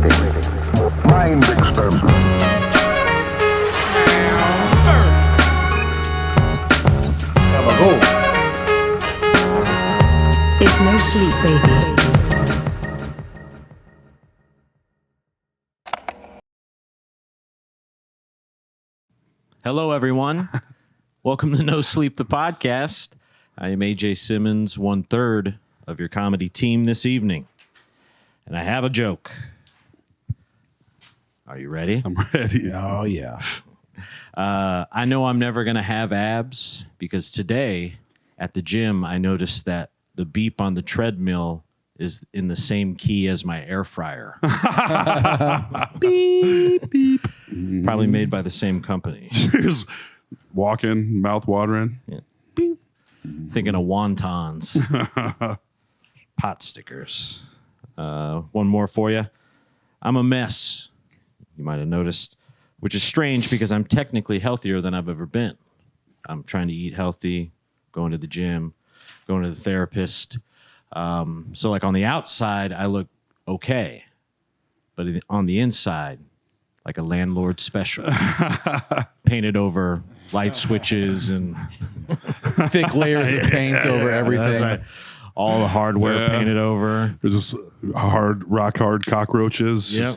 stimulating. Mind experiment. It's no sleep, baby. Hello, everyone. Welcome to No Sleep, the podcast. I am AJ Simmons, 1/3 of your comedy team this evening. And I have a joke. Are you ready? I'm ready. Oh, yeah. I know I'm never going to have abs because today at the gym, I noticed that the beep on the treadmill is in the same key as my air fryer. Beep, beep. Probably made by the same company. Just walking, mouth watering. Yeah. Beep. Thinking of wontons. Pot stickers. One more for you. I'm a mess. You might have noticed, which is strange because I'm technically healthier than I've ever been. I'm trying to eat healthy, going to the gym, going to the therapist. So like on the outside, I look okay. But on the inside, like a landlord special. Painted over light switches and thick layers of paint over everything. That's right. All the hardware painted over. There's this rock hard cockroaches. Yep.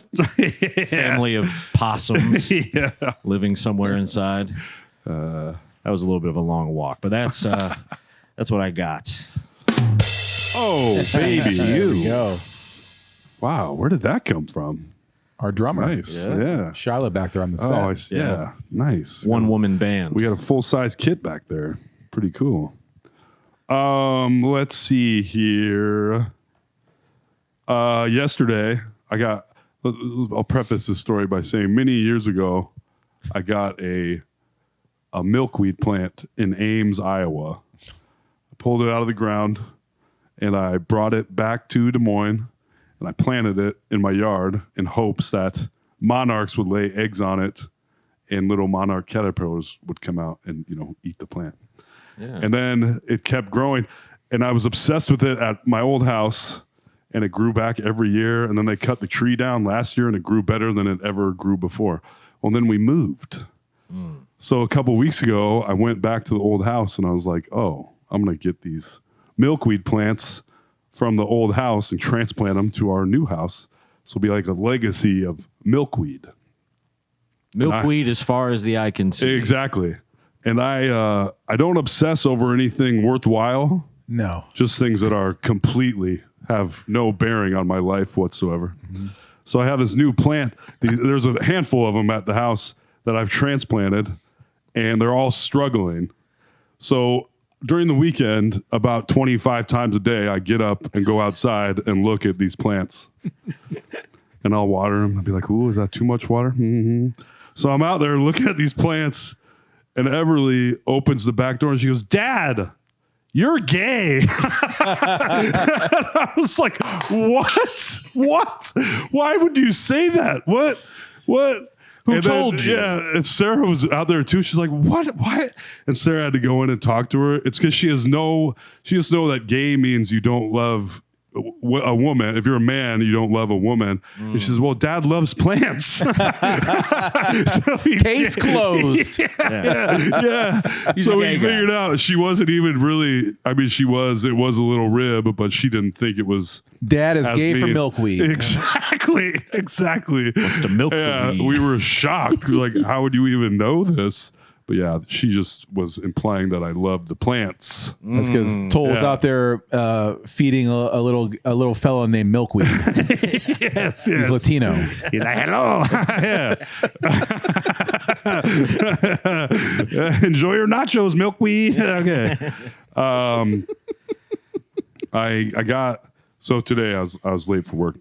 Family of possums living somewhere inside. That was a little bit of a long walk, but that's what I got. Oh, baby, There we go. Wow, where did that come from? Our drummer. Nice. Yeah. Charlotte back there on the set. Oh, I see. Yeah. Nice. One woman band. We got a full-size kit back there. Pretty cool. Let's see here. Yesterday, I'll preface this story by saying many years ago, I got a milkweed plant in Ames, Iowa. I pulled it out of the ground and I brought it back to Des Moines and I planted it in my yard in hopes that monarchs would lay eggs on it and little monarch caterpillars would come out and, eat the plant. Yeah. And then it kept growing, and I was obsessed with it at my old house, and it grew back every year. And then they cut the tree down last year, and it grew better than it ever grew before. Well, then we moved. So a couple weeks ago, I went back to the old house, and I was like, oh, I'm going to get these milkweed plants from the old house and transplant them to our new house. So it'll be like a legacy of milkweed. Milkweed as far as the eye can see. Exactly. And I don't obsess over anything worthwhile. No. Just things that are completely have no bearing on my life whatsoever. Mm-hmm. So I have this new plant. There's a handful of them at the house that I've transplanted, and they're all struggling. So during the weekend, about 25 times a day, I get up and go outside and look at these plants. And I'll water them. I'll be like, ooh, is that too much water? Mm-hmm. So I'm out there looking at these plants, and Everly opens the back door and she goes, Dad, you're gay. I was like, what? Why would you say that? What? Who told you? Yeah, and Sarah was out there too. She's like, what? And Sarah had to go in and talk to her. It's because she just know that gay means you don't love a woman. If you're a man, you don't love a woman. And she says, well, Dad loves plants. So Case closed. Yeah. So we figured out she wasn't even really, it was a little rib, but she didn't think it was. Dad is gay mean. for milkweed. Exactly. Wants to milk the weed. We were shocked. Like, how would you even know this? But yeah, she just was implying that I loved the plants. That's because Toll was out there feeding a little fellow named Milkweed. Yes. He's Latino. He's like, hello. Enjoy your nachos, Milkweed. Okay. I got, so today I was late for work.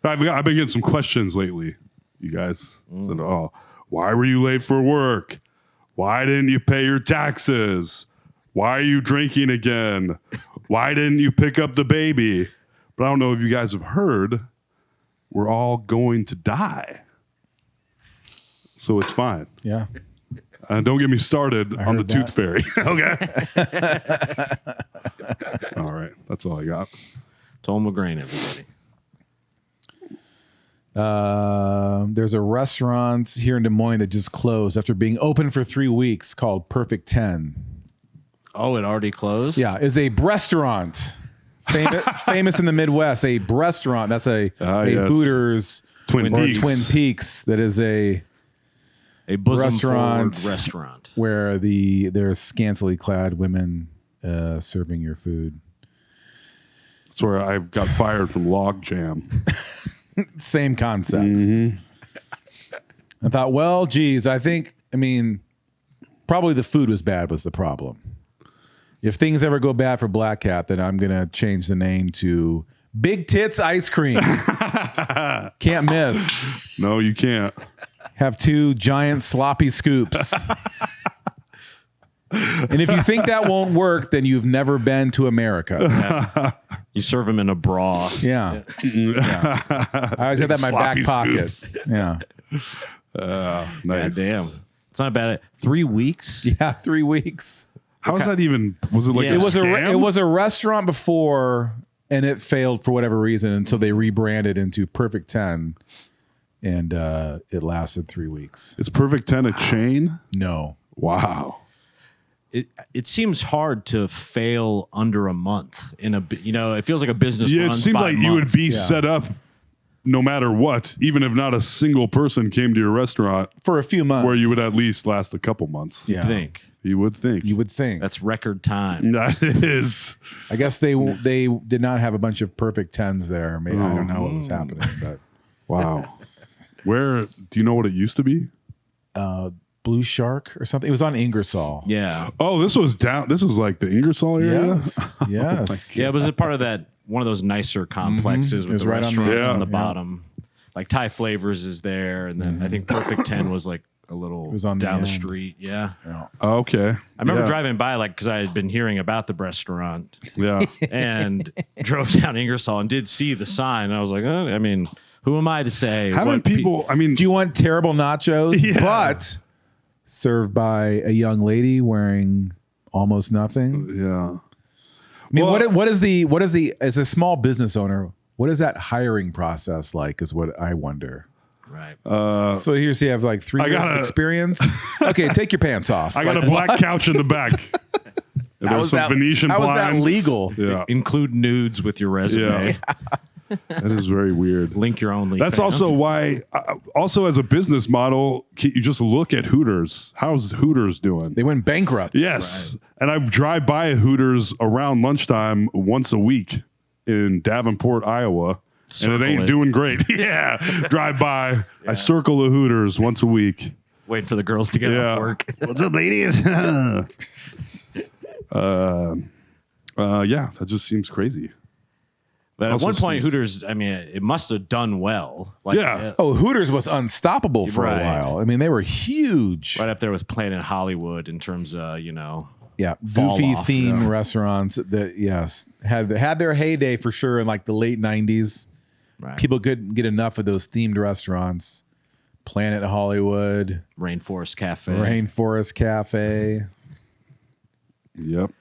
I've been getting some questions lately, you guys. Said, oh, why were you late for work? Why didn't you pay your taxes? Why are you drinking again? Why didn't you pick up the baby? But I don't know if you guys have heard, we're all going to die. So it's fine. Yeah. And don't get me started on the that. tooth fairy. Okay. All right. That's all I got. Tom LeGrain, everybody. There's a restaurant here in Des Moines that just closed after being open for 3 weeks called Perfect 10. Oh, it already closed? Yeah, is a restaurant famous in the Midwest. A restaurant that's a Yes. Hooters Twin or Peaks. Twin Peaks that is a bosom restaurant forward restaurant. where there's scantily clad women serving your food. That's where I've got fired from Log Jam. Same concept. I thought, well, geez, probably the food was bad was the problem. If things ever go bad for Black Cat, then I'm going to change the name to Big Tits Ice Cream. Can't miss. No, you can't. Have 2 giant sloppy scoops. And if you think that won't work, then you've never been to America. You serve them in a bra. Yeah. Yeah. I always have that in my Sloppy back pocket. scoops. Yeah. Nice. God damn. It's not bad. 3 weeks? Yeah, 3 weeks. How is that even? Was it like Yeah. a It was scam? it was a restaurant before, and it failed for whatever reason, and so they rebranded into Perfect 10, and it lasted 3 weeks. Is Perfect 10 a chain? No, Wow. It seems hard to fail under a month in it feels like a business. Yeah, it runs seemed by like you would month. be set up no matter what, even if not a single person came to your restaurant, for a few months. where you would at least last a couple months. Yeah. think. You would think. You would think. That's record time. That is. I guess they did not have a bunch of Perfect 10s there. Maybe I don't know what was happening, but Wow. Where, do you know what it used to be? Blue Shark or something. It was on Ingersoll. Yeah. Oh, this was like the Ingersoll area? Yes. Yes. Yeah, it was a part of that one of those nicer complexes It with was the right on the- restaurants on Yeah. the bottom. Like Thai Flavors is there, and then I think Perfect 10 was like a little was on the down the end. street. Yeah. Okay. I remember Yeah. driving by because I had been hearing about the restaurant Yeah. and drove down Ingersoll and did see the sign. And I was like, who am I to say? Haven't what people, Do you want terrible nachos, but served by a young lady wearing almost nothing? yeah. I mean, Well- what is as a small business owner, what is that hiring process like is what I wonder. Right. So here's you have like 3 years of experience. Okay, take your pants off. I got a black couch in the back. And there's some Venetian how is that blinds. legal? Yeah. Include nudes with your resume. That is very weird. Link your own. That's also why, also as a business model, you just look at Hooters. How's Hooters doing? They went bankrupt. Yes. And I drive by a Hooters around lunchtime once a week in Davenport, Iowa. Circle and it ain't it. doing great. Yeah. Drive by. I circle the Hooters once a week. waiting for the girls to get off work. What's up, ladies? Yeah, that just seems crazy. But at Also one point, seems- Hooters, I mean, it must have done well. Like, Yeah. Oh, Hooters was unstoppable for Right. a while. I mean, they were huge. right up there with Planet Hollywood in terms of, Yeah, fall goofy off, theme restaurants that had their heyday for sure in like the late 90s. right. People couldn't get enough of those themed restaurants. Planet Hollywood, Rainforest Cafe. Rainforest Cafe. Yep.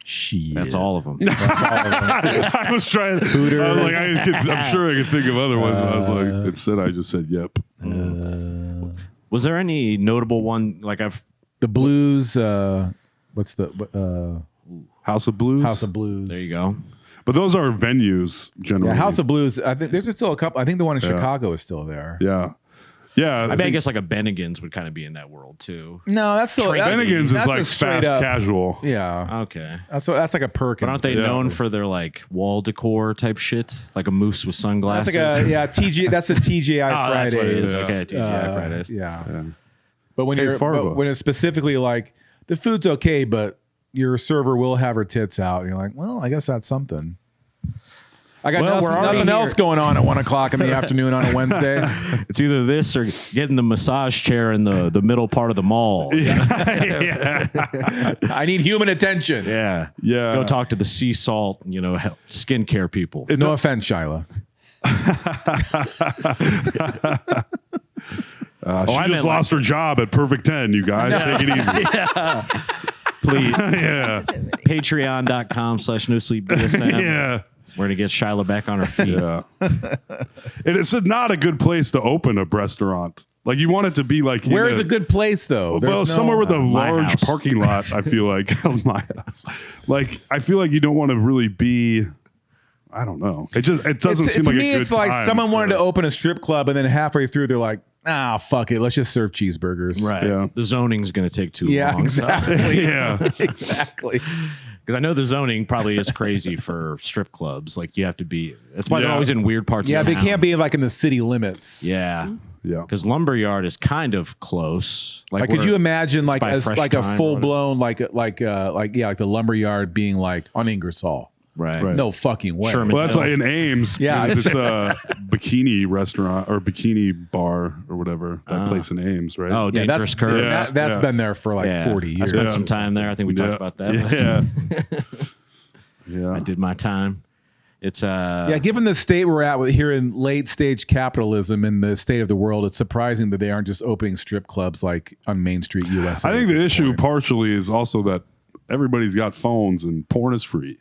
Shit. That's all of them. I was trying. Hooters. I was like, I'm sure I could think of other ones. But I was like, instead, I just said, "Yep." Was there any notable one? Like The Blues. What's the House of Blues. House of Blues? there you go. But those are venues generally. Yeah, House of Blues. I think there's still a couple. I think the one in Chicago is still there. Yeah. Yeah. I mean, I guess like a Bennigan's would kind of be in that world too. No, that's still Bennigan's is that's like a straight fast up- casual. Yeah, Okay. that's like a Perkins. But aren't they known for their like wall decor type shit? Like a moose with That's sunglasses? like a TG. That's a TGI Oh, Fridays. that's what it is. Okay, TGI Fridays. Yeah. But when Hey, Farva. when it's specifically like the food's okay, but your server will have her tits out, and you're like, well, I guess that's something. I got Well, we're already nothing else here. going on at 1 o'clock in the afternoon on a Wednesday. It's either this or getting the massage chair in the middle part of the mall. I need human attention. Yeah. Yeah. Go talk to the sea salt, skincare people. No offense, Shyla. She I just meant lost her job at Perfect 10. You guys, take it easy. Please. Yeah. Patreon.com/NoSleepBSM. Yeah. We're gonna get Shyla back on her feet. Yeah. And it's not a good place to open a restaurant. Like you want it to be like Where's a good place though? Well, somewhere with a my large house. parking lot. I feel like my house. Like I feel like you don't want to really be. I don't know. It doesn't seem to like me. a good It's like time someone wanted for to open a strip club, and then halfway through, they're like, "Ah, fuck it, let's just serve cheeseburgers." Right. Yeah. The zoning's gonna take too Yeah, long. exactly. Yeah. Exactly. Because I know the zoning probably is crazy for strip clubs. Like you have to be. That's why they're Yeah. always in weird parts. Yeah, of they town. can't be like in the city limits. Yeah. Yeah. Because Lumberyard is kind of close. Like, could you imagine like by as Fresh like a Time or full blown like the lumberyard being like on Ingersoll? Right. No fucking way. Sherman. Well, that's why in Ames, Yeah. it's a bikini restaurant or bikini bar or whatever. That place in Ames, right? Oh, Yeah, Dangerous Curves. Yeah. That's been there for like 40 I years. spent some time there. I think we talked about that. Yeah. Yeah. I did my time. It's Yeah, given the state we're at here in late stage capitalism in the state of the world, it's surprising that they aren't just opening strip clubs like on Main Street, USA. I think at the this issue point. partially is also that everybody's got phones and porn is free.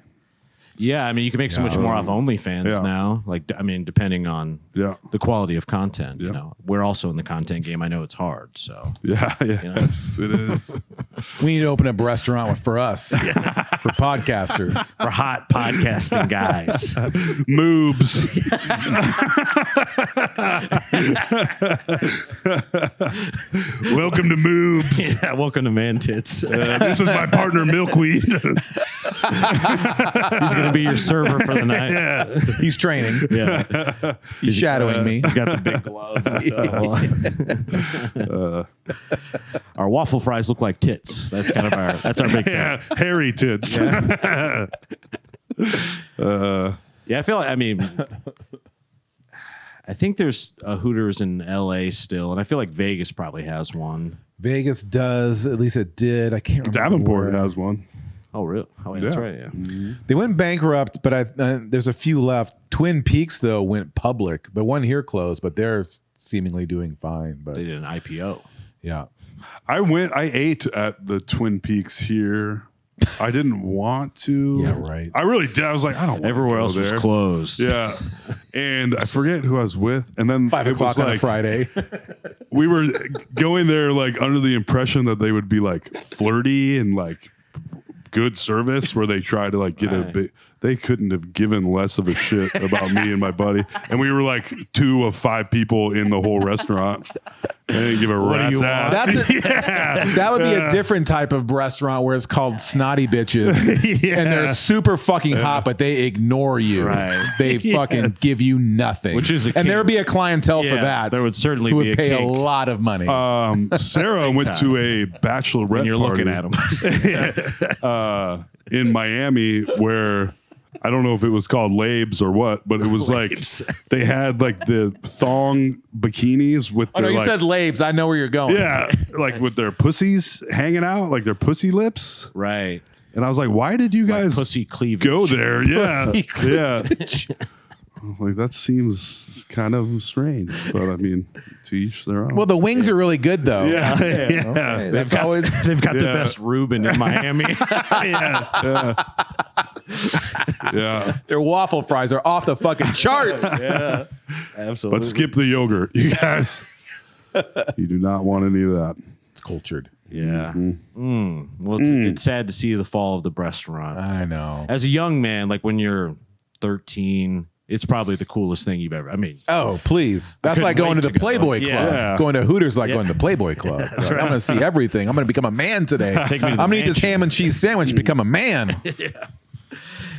Yeah, I mean, you can make so much more off OnlyFans Yeah. now. Like, I mean, depending on Yeah. the quality of content. You Yeah. know, we're also in the content game. I know it's hard. So Yeah. Yes, it is. We need to open up a restaurant for us, for podcasters. for hot podcasting guys. Moobs. Welcome to Moobs. Yeah, welcome to Man Tits. This is my partner Milkweed. He's going to be your server for the night. He's training. Yeah, He's shadowing me. he's got the big glove. Our waffle fries look like tits. That's kind of that's our big thing. Yeah, hairy tits. Yeah, I feel like, I mean, I think there's a Hooters in LA still, and I feel like Vegas probably has one. Vegas does, at least it did. I can't remember. Davenport where. has one. Oh, really? Oh, yeah, that's Yeah. right. Yeah. They went bankrupt, but there's a few left. Twin Peaks, though, went public. The one here closed, but they're seemingly doing fine. But They did an IPO. yeah. I ate at the Twin Peaks here. I didn't want to. Yeah, right. I really did. I was like, I don't want Everywhere to go else there. was closed. Yeah. And I forget who I was with. And then 5 it was o'clock on a like- Friday. We were going there like under the impression that they would be like flirty and like good service where they try to like get a Right. big. They couldn't have given less of a shit about me and my buddy. And we were like 2 of 5 people in the whole restaurant. They didn't give a do rat's you ass. That would be a different type of restaurant where it's called snotty bitches. And they're super fucking hot, but they ignore you. Right. They fucking give you nothing. Which is a and there would kink. be a clientele for Yes, that. there would certainly who be would a pay kink. a lot of money. Sarah went to a bachelorette When you're party looking at them. in Miami where I don't know if it was called Labes or what, but it was Labes. like they had like the thong bikinis with oh, no, their you like, said labes. I know where you're going. yeah, like with their pussies hanging out, like their pussy lips. Right. And I was like, why did you guys Pussy cleavage. go there? Yeah, Pussy yeah. Like that seems kind of strange, but I mean, to each their own. Well, the wings are really good, though. yeah, yeah. Okay, that's always. They've got the Yeah. best Reuben in Miami. Yeah. Their waffle fries are off the fucking charts. Yeah. Absolutely. But skip the yogurt, you guys. You do not want any of that. It's cultured. Yeah. Well, it's sad to see the fall of the restaurant. I know. As a young man, like when you're 13, it's probably the coolest thing you've ever. I mean, Oh, please. That's couldn't like going wait to the to go. Playboy Club. Yeah. Going to Hooters like going to the Playboy Club. Like, I'm going to see everything. I'm going to become a man today. Take me to I'm the going to eat this mansion. ham and cheese sandwich, become a man.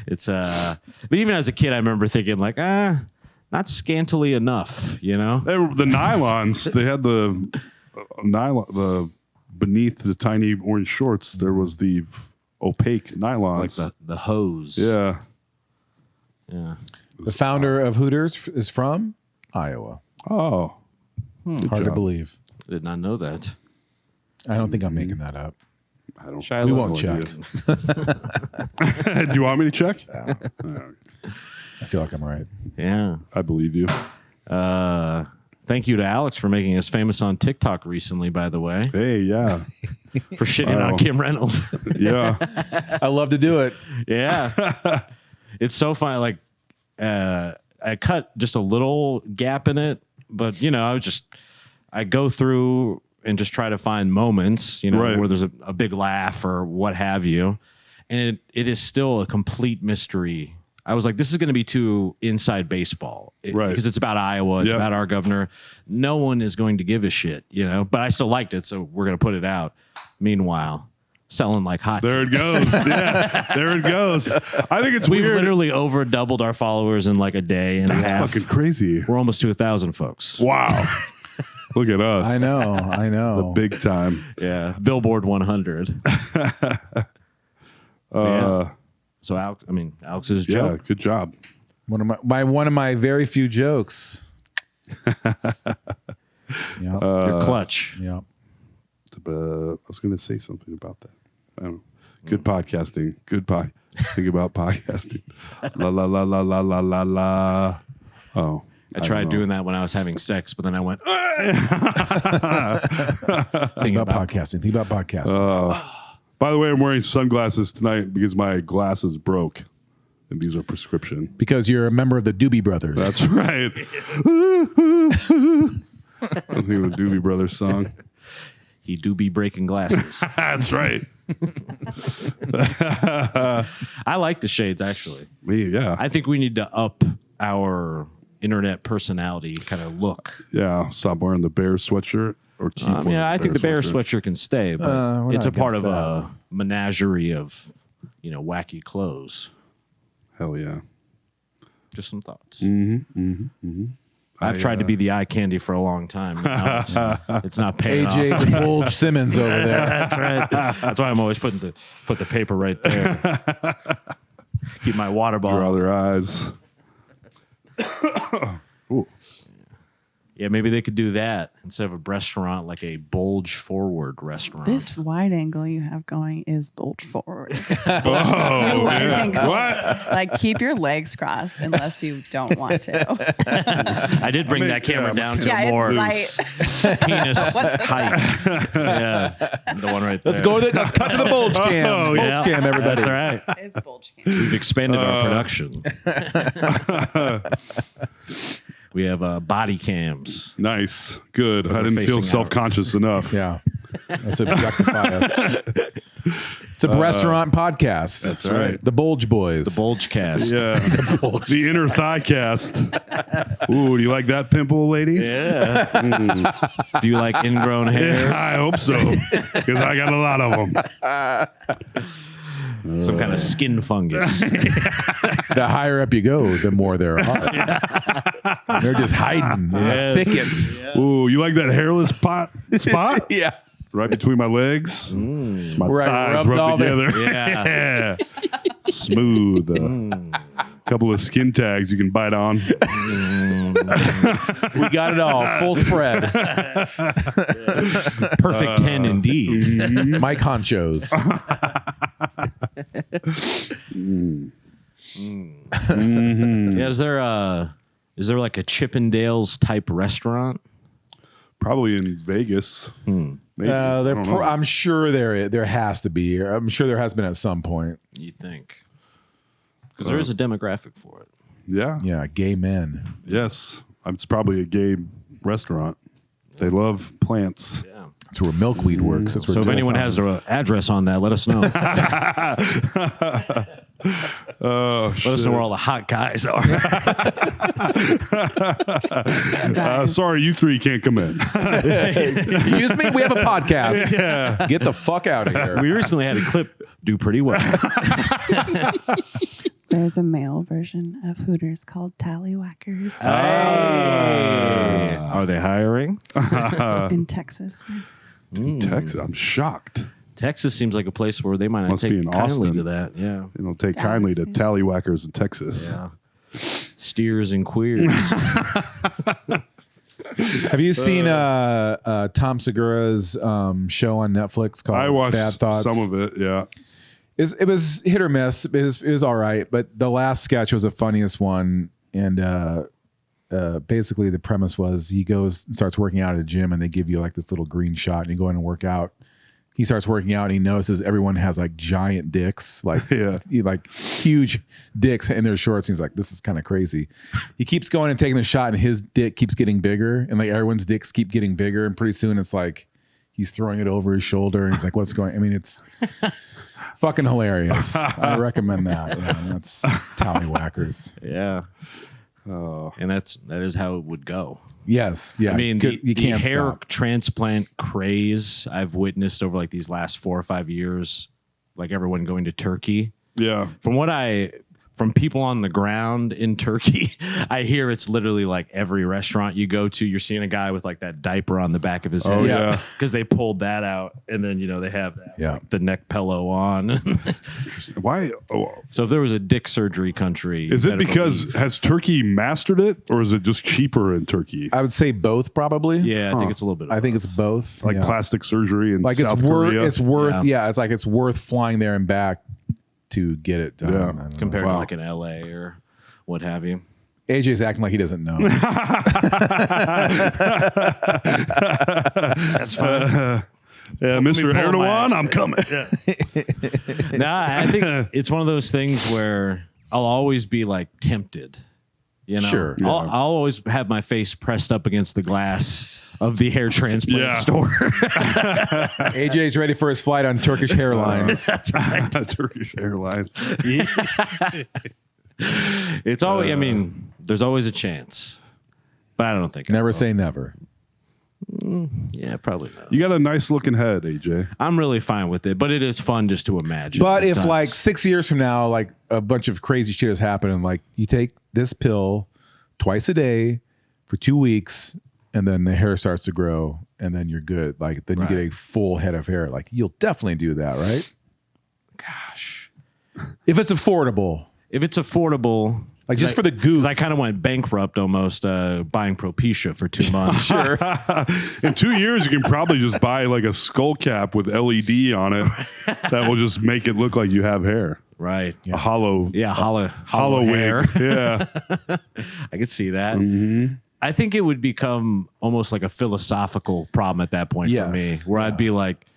it's but even as a kid, I remember thinking like, not scantily enough, you know? They were, the nylons, they had the nylon, the beneath the tiny orange shorts, there was the opaque nylons. Like the hose. Yeah. Yeah. The founder of Hooters is from Iowa. Oh. Good Hard to job. believe. I did not know that. I don't think I'm making that up. I don't. Shiloh? We won't no check. Do you want me to check? I feel like I'm right. Yeah. I believe you. Thank you to Alex for making us famous on TikTok recently, by the way, Hey, yeah. for shitting Wow. on Kim Reynolds. Yeah. I love to do it. Yeah. It's so funny. Like, I cut just a little gap in it, but I go through and just try to find moments, Right. where there's a big laugh or what have you. And it is still a complete mystery. I was like, this is going to be too inside baseball, Right. because it's about Iowa. It's Yep. about our governor. No one is going to give a shit, but I still liked it. So we're going to put it out. Meanwhile, selling like hot. There it goes. Yeah, there it goes. I think it's We've weird. literally over doubled our followers in like a day and a That's half. fucking crazy. We're almost to 1,000 folks. Wow. Look at us. I know. Big time. Yeah. Billboard 100. Yeah. So Alex's Yeah, joke. good job. One of my very few jokes. Yeah. You're clutch. Yeah. I was going to say something about that. I don't know. Good podcasting. Think about podcasting. La la la la la la la la. Oh, I tried doing that when I was having sex, but then I went. Think about podcasting. By the way, I'm wearing sunglasses tonight because my glasses broke, and these are prescription. Because you're a member of the Doobie Brothers. That's right. I think of a Doobie Brothers song. He do be breaking glasses. That's right. I like the shades, actually. Me, yeah. I think we need to up our internet personality kind of look. Yeah, stop wearing the bear sweatshirt or keep wearing I think the bear sweatshirt can stay, but we're it's a not part against of a menagerie of, wacky clothes. Hell yeah. Just some thoughts. Mm-hmm. I've tried to be the eye candy for a long time. Now it's not paying AJ off. the Bulge Simmons over there. That's right. That's why I'm always put the paper right there. Keep my water Draw bottle. their eyes. Ooh. Yeah, maybe they could do that instead of a restaurant, like a bulge forward restaurant. This wide angle you have going is bulge forward. Oh, Wide yeah. angle. What? Like, keep your legs crossed unless you don't want to. I did bring that camera down to Yeah, a more it's right. penis height. Yeah, the one right there. Let's cut to the Bulge cam. Oh, Bulge yeah. cam, everybody. That's right. It's bulge cam. We've expanded our production. We have body cams. Nice. Good. I they're didn't feel facing out. self-conscious enough. Yeah. That's objectify us. It's a restaurant podcast. That's right. The Bulge Boys. The bulge cast. Yeah. The inner thigh cast. Ooh, do you like that pimple, ladies? Yeah. Do you like ingrown hair? Yeah, I hope so. Because I got a lot of them. Some kind of skin fungus. The higher up you go, the more there are. They're just hiding in Yes. the thicket. Ooh, you like that hairless spot? Yeah. Right between my legs. My Where I thighs rubbed all rub the- together. Yeah. Smooth. Couple of skin tags you can bite on. We got it all. Full spread. Perfect 10 indeed. Mike Honchos. Yeah, is there like a Chippendales type restaurant? Probably in Vegas. Maybe. I don't know. I'm sure there has to be. I'm sure there has been at some point. You think? Because there is a demographic for it. Yeah. Yeah, gay men. Yes. It's probably a gay restaurant. They love plants. Yeah. That's where Milkweed works. That's where So if Jeff anyone found has it. the address on that, let us know. Oh, Let us know where all the hot guys are. sorry, you three can't come in. Excuse me, we have a podcast. Get the fuck out of here. We recently had a clip do pretty well. There's a male version of Hooters called Tallywhackers Are they hiring? in Texas. Texas. I'm shocked. Texas seems like a place where they might not Must be take in kindly Austin. to that. Yeah. They don't take Dallas, kindly to yeah. tallywhackers in Texas. Yeah. Steers and queers. Have you seen Tom Segura's show on Netflix called I watched Bad Thoughts? some of it. Yeah. It was hit or miss. It was all right, but the last sketch was the funniest one. And basically, the premise was he goes and starts working out at a gym, and they give you like this little green shot, and you go in and work out. he starts working out and he notices everyone has like giant dicks, like like huge dicks in their shorts. And he's like, this is kind of crazy. He keeps going and taking the shot, and his dick keeps getting bigger, and like everyone's dicks keep getting bigger, and pretty soon it's like he's throwing it over his shoulder, and he's like, what's going? I mean, it's fucking hilarious. I recommend that. Yeah, that's Tallywhackers. Yeah. Oh. And that is how it would go. Yes. Yeah. I mean, you can't the hair stop. transplant craze I've witnessed over like these last 4 or 5 years, like everyone going to Turkey. Yeah. From people on the ground in Turkey, I hear it's literally like every restaurant you go to, you're seeing a guy with like that diaper on the back of his head. Oh, yeah. Because they pulled that out, and then, they have that, like, the neck pillow on. Why? Oh. So if there was a dick surgery country. Is it because has Turkey mastered it, or is it just cheaper in Turkey? I would say both, probably. Yeah, I think it's a little bit. I think it's both. Like plastic surgery in like South it's Korea? It's worth. Yeah, it's like it's worth flying there and back to get it done. Yeah. Compared to like in LA or what have you. AJ's acting like he doesn't know. That's fine. Yeah, Mr. Erdogan, I'm coming. Nah, I think it's one of those things where I'll always be like tempted. Sure. I'll always have my face pressed up against the glass of the hair transplant store. AJ's ready for his flight on Turkish Airlines. That's right. Turkish Airlines. It's always, I mean, there's always a chance, but I don't think. Never say never. Yeah, probably not. You got a nice looking head, AJ. I'm really fine with it, but it is fun just to imagine. But if sometimes. like 6 years from now, like a bunch of crazy shit has happened, and like you take this pill twice a day for 2 weeks, and then the hair starts to grow, and then you're good. Like then you get a full head of hair. Like you'll definitely do that, right? Gosh, if it's affordable. Like just for the goof. I kind of went bankrupt almost buying Propecia for 2 months. Sure. In 2 years, you can probably just buy like a skull cap with LED on it that will just make it look like you have hair. Right. A hollow. Yeah, hollow hair. wig. Yeah. I could see that. Mm-hmm. I think it would become almost like a philosophical problem at that point for me, where I'd be like,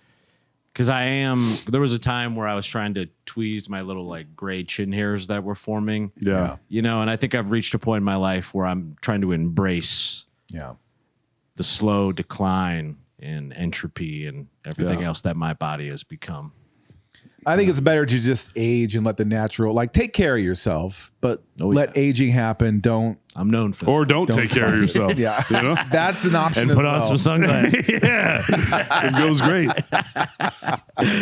because there was a time where I was trying to tweeze my little like gray chin hairs that were forming. Yeah. And I think I've reached a point in my life where I'm trying to embrace the slow decline in entropy and everything else that my body has become. I think it's better to just age and let the natural, like take care of yourself, but let aging happen. I'm known for that. Or don't take care of yourself. Yeah. You know? That's an option. And as put on well. some sunglasses. It goes great.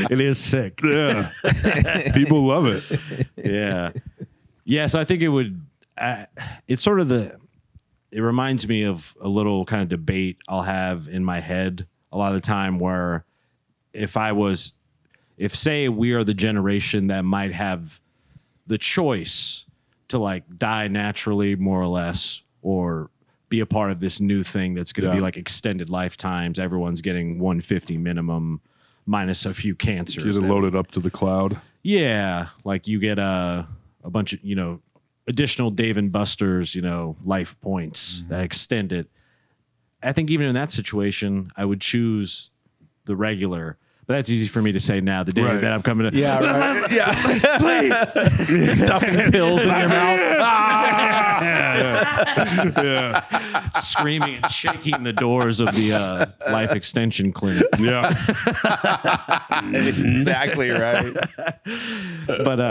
It is sick. Yeah. People love it. Yeah. Yeah. So I think it would, it's sort of it reminds me of a little kind of debate I'll have in my head a lot of the time where if say we are the generation that might have the choice to like die naturally more or less, or be a part of this new thing that's going to be like extended lifetimes. Everyone's getting 150 minimum minus a few cancers. Get it loaded up to the cloud. Yeah. Like you get a bunch of, additional Dave and Buster's, life points that extend it. I think even in that situation, I would choose the regular. But that's easy for me to say now, the day that I'm coming to. Yeah, right. Yeah. Please. Stuffing pills in your mouth. Yeah. Screaming and shaking the doors of the life extension clinic. Yeah. Exactly right. But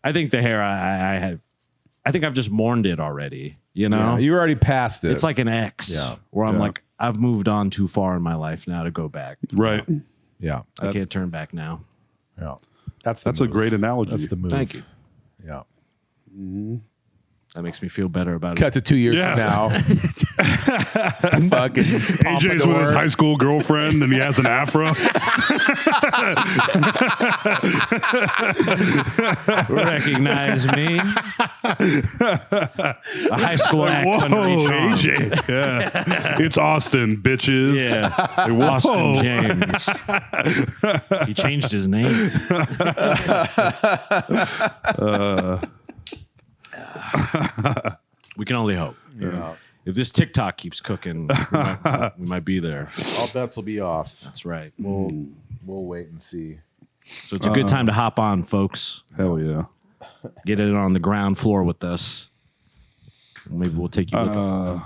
I think the hair, I think I've just mourned it already, Yeah, you already passed it. It's like an ex where I'm like, I've moved on too far in my life now to go back. Right. Yeah. I can't turn back now. Yeah. That's a great analogy. That's the move. Thank you. Yeah. That makes me feel better about Cut to 2 years from now. Fucking AJ's with his high school girlfriend and he has an afro. Recognize me. A high school act. Whoa, AJ. Yeah. It's Austin, bitches. Yeah. Hey, whoa. Austin James. He changed his name. We can only hope. Yeah. If this TikTok keeps cooking, we might be there. All bets will be off. That's right. We'll we'll wait and see. So it's a good time to hop on, folks. Hell yeah. Get it on the ground floor with us. Maybe we'll take you with us.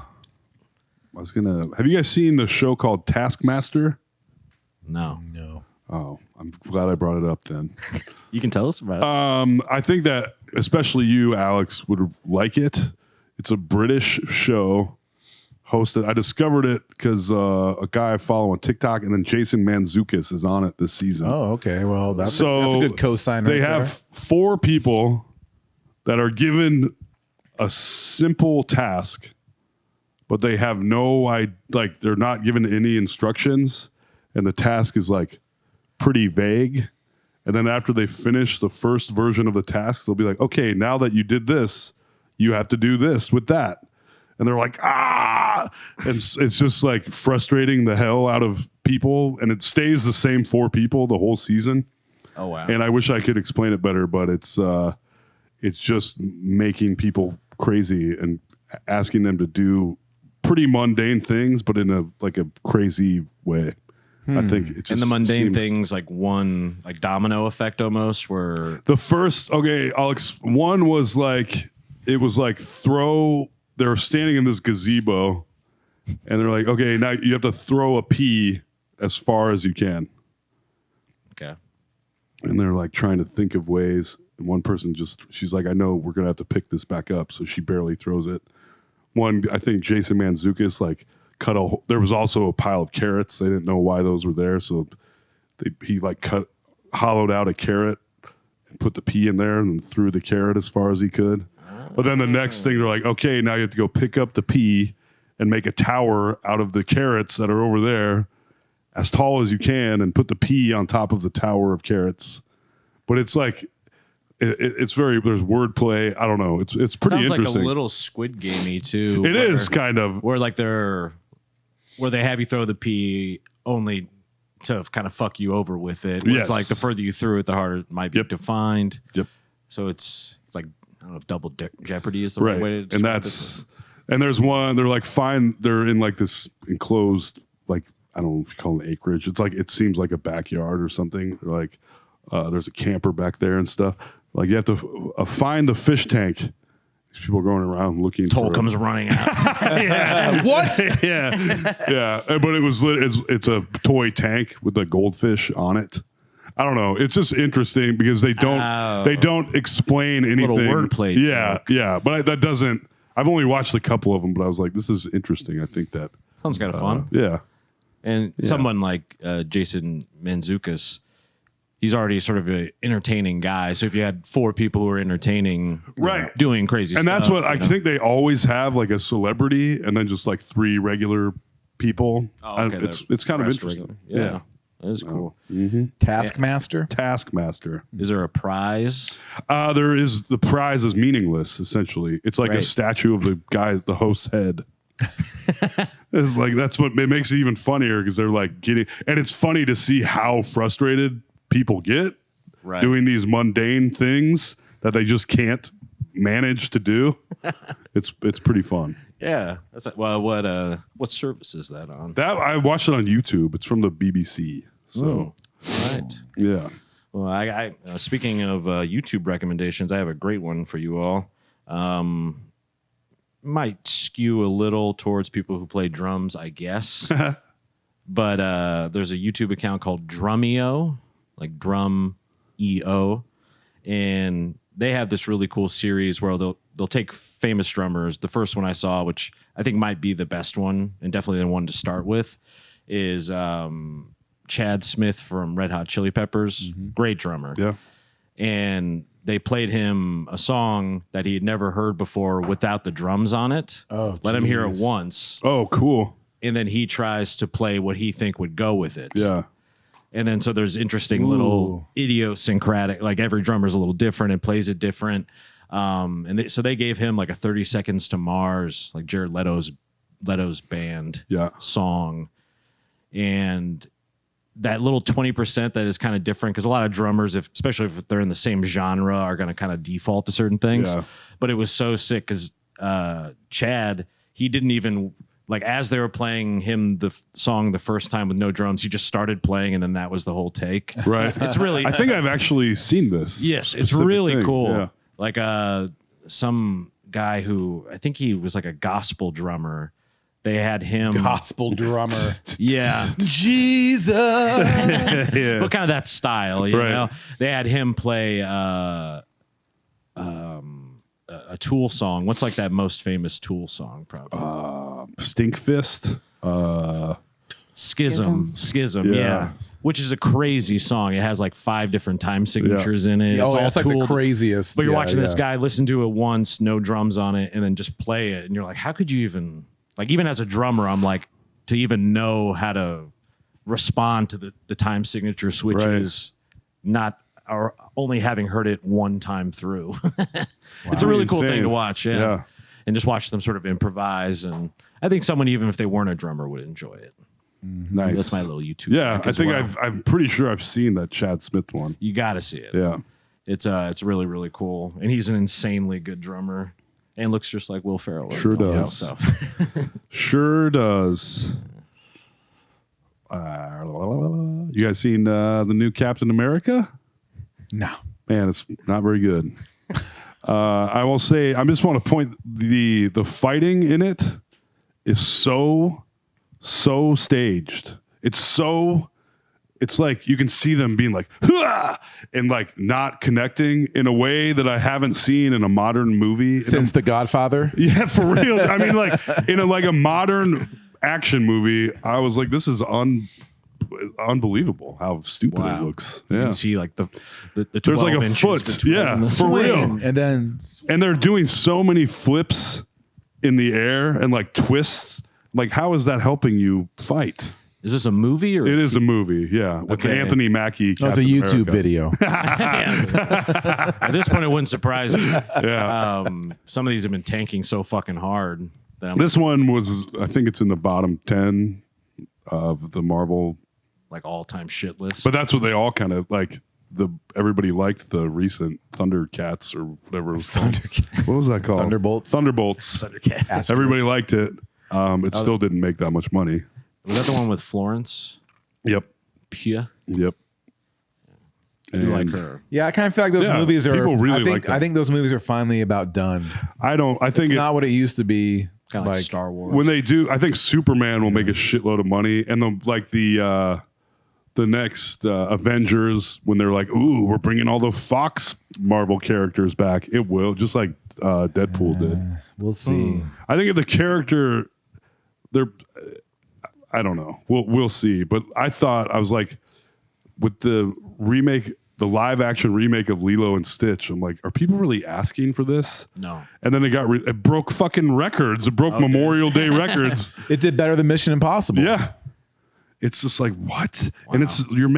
Have you guys seen the show called Taskmaster? No. Oh, I'm glad I brought it up then. You can tell us about it. I think that especially you, Alex, would like it. It's a British show hosted. I discovered it because a guy I follow on TikTok, and then Jason Mantzoukas is on it this season. Oh, okay. Well, that's a good cosign. They have 4 people that are given a simple task, but they have they're not given any instructions, and the task is like pretty vague. And then after they finish the first version of the task, they'll be like, okay, now that you did this, you have to do this with that. And they're like, and it's just like frustrating the hell out of people. And it stays the same 4 people the whole season. Oh, wow. And I wish I could explain it better, but it's just making people crazy and asking them to do pretty mundane things, but in a crazy way. I think it just and the mundane things, like one, like domino effect almost, where the first, one was like, it was like they're standing in this gazebo and they're like, okay, now you have to throw a pea as far as you can. okay. And they're like trying to think of ways. And one person she's like, I know we're going to have to pick this back up. So she barely throws it. One, I think Jason Mantzoukas there was also a pile of carrots. They didn't know why those were there. So he hollowed out a carrot and put the pea in there and threw the carrot as far as he could. But then the next thing they're like, okay, now you have to go pick up the pea and make a tower out of the carrots that are over there as tall as you can and put the pea on top of the tower of carrots. But it's like, it's very, there's wordplay. I don't know. It's pretty Sounds interesting. like a little Squid Gamey too. It is kind of. Where where they have you throw the pea only to kind of fuck you over with it. Yes. It's like the further you threw it, the harder it might be to find. Yep. So it's like, I don't know if double jeopardy is the right way to describe it. And there's one, they're in like this enclosed, like, I don't know if you call it acreage. It's like, it seems like a backyard or something. They're like, there's a camper back there and stuff. Like you have to find the fish tank. These people are going around looking. Toll comes running out. Yeah. What? yeah. But it's a toy tank with a goldfish on it. I don't know. It's just interesting because they don't explain anything. Little wordplay. Yeah. But that doesn't. I've only watched a couple of them, but I was like, this is interesting. I think that sounds kind of fun. Yeah. And someone like Jason Mantzoukas, he's already sort of an entertaining guy. So if you had 4 people who are entertaining, right, doing crazy and stuff. that's what I think they always have, like a celebrity and then just like 3 regular people. Oh, okay. It's kind of interesting. Yeah. That is cool. Mm-hmm. Taskmaster? Taskmaster. Is there a prize? There is. The prize is meaningless, essentially. It's like a statue of the host's head. It's like, that's what it makes it even funnier because they're like getting, and it's funny to see how frustrated people get doing these mundane things that they just can't manage to do. It's pretty fun. Yeah. That's what service is that on? That I watched it on YouTube. It's from the BBC. So right. Yeah. Well, I speaking of YouTube recommendations, I have a great one for you all. Might skew a little towards people who play drums, I guess. But there's a YouTube account called Drumeo, like Drum EO, and they have this really cool series where they'll take famous drummers. The first one I saw, which I think might be the best one and definitely the one to start with, is Chad Smith from Red Hot Chili Peppers. Mm-hmm. Great drummer. Yeah. And they played him a song that he had never heard before without the drums on it. Oh, let him hear it once. Oh, cool. And then he tries to play what he think would go with it. Yeah. And then so there's interesting little idiosyncratic, like every drummer's a little different and plays it different. So they gave him like a 30 Seconds to Mars, like Jared Leto's band song. And that little 20% that is kind of different, because a lot of drummers, especially if they're in the same genre, are going to kind of default to certain things. Yeah. But it was so sick because Chad, he didn't even like as they were playing him the song the first time with no drums, he just started playing, and then that was the whole take. Right. It's really. I think I've actually seen this. Yes, it's specific really thing. cool. Yeah. Like some guy who I think he was like a gospel drummer. They had him. Gospel drummer. Yeah. Jesus. Yeah. But kind of that style, you Right. know. They had him play a Tool song. What's like that most famous Tool song? Probably Stink Fist. Schism. Yeah. Yeah. Which is a crazy song. It has like 5 different time signatures in it. Oh, all that's like the tooled. craziest. But you're Yeah, watching this yeah. guy listen to it once, no drums on it, and then just play it, and you're like, how could you even like? Even as a drummer, I'm like, to even know how to respond to the time signature switches, not or only having heard it one time through. It's a really cool Insane. thing to watch, Yeah. and just watch them sort of improvise. And I think someone, even if they weren't a drummer, would enjoy it. Nice. That's my little YouTube. Yeah, pick I as think well. I'm pretty sure I've seen that Chad Smith one. You got to see it. Yeah. It's really, really cool, and he's an insanely good drummer, and looks just like Will Ferrell. Sure does. So. Sure does. You guys seen the new Captain America? No. Man, it's not very good. I will say, I just want to point the fighting in it is so staged. It's like you can see them being like, "Hua!" and like not connecting in a way that I haven't seen in a modern movie Since The Godfather. Yeah, for real. I mean, like in a modern action movie, I was like, this is unbelievable how stupid it Wow. looks. You Yeah, can see like the 12 there's like a inches foot. between Yeah, them. for real. And then And they're doing so many flips in the air and like twists. Like, how is that helping you fight? Is this a movie or It is a movie, yeah, with Okay. Anthony Mackie. that was a Captain YouTube America. video. At this point, it wouldn't surprise me. Yeah, Some of these have been tanking so fucking hard that I'm this one was. I think it's in the bottom 10 of the Marvel. like all time shit list. But that's what they all kind of like. Everybody liked the recent Thundercats or whatever it was called. What was that called? Thunderbolts? Thunderbolts. Everybody liked it. It still didn't make that much money. Was that the one with Florence Yep. Pugh? Yep. You like And her? Yeah, I kind of feel like those Yeah, movies are. people really I think like them. I think those movies are finally about done. I think It's not what it used to be. Kind of like Star Wars. when they do, I think Superman will make a shitload of money, and the next Avengers, when they're like, "Ooh, we're bringing all the Fox Marvel characters back," it will, just like Deadpool did. We'll see. I think if the character, I don't know. We'll see. But I was like, with the live action remake of Lilo and Stitch, I'm like, are people really asking for this? No. And then it broke fucking records. It broke Memorial Day records. It did better than Mission Impossible. Yeah. It's just like, what? And you're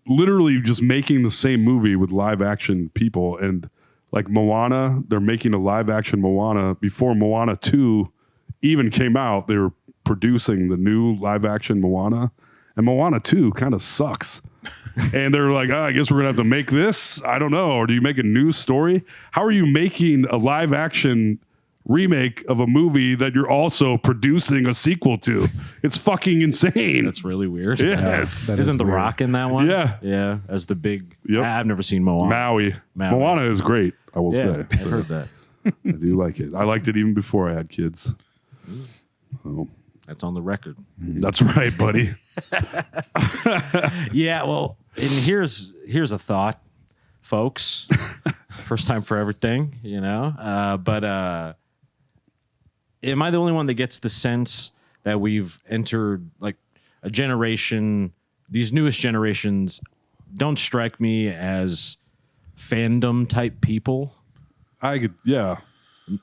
literally just making the same movie with live action people. And like Moana, they're making a live action Moana before Moana 2 even came out. They were producing the new live action Moana, and Moana 2 kind of sucks. And they're like, I guess we're gonna have to make this. I don't know. Or do you make a new story? How are you making a live action remake of a movie that you're also producing a sequel to? It's fucking insane. That's really weird. Yes. That is Isn't The weird. Rock in that one? Yeah. Yeah. As the big. Yep. I've never seen Moana. Maui. Maui. Moana is great, I will Yeah, say. I've heard that. I do like it. I liked it even before I had kids. So, That's on the record. that's right, buddy. Yeah, well, and here's a thought, folks. First time for everything, you know. But am I the only one that gets the sense that we've entered like a generation? These newest generations don't strike me as fandom type people Yeah.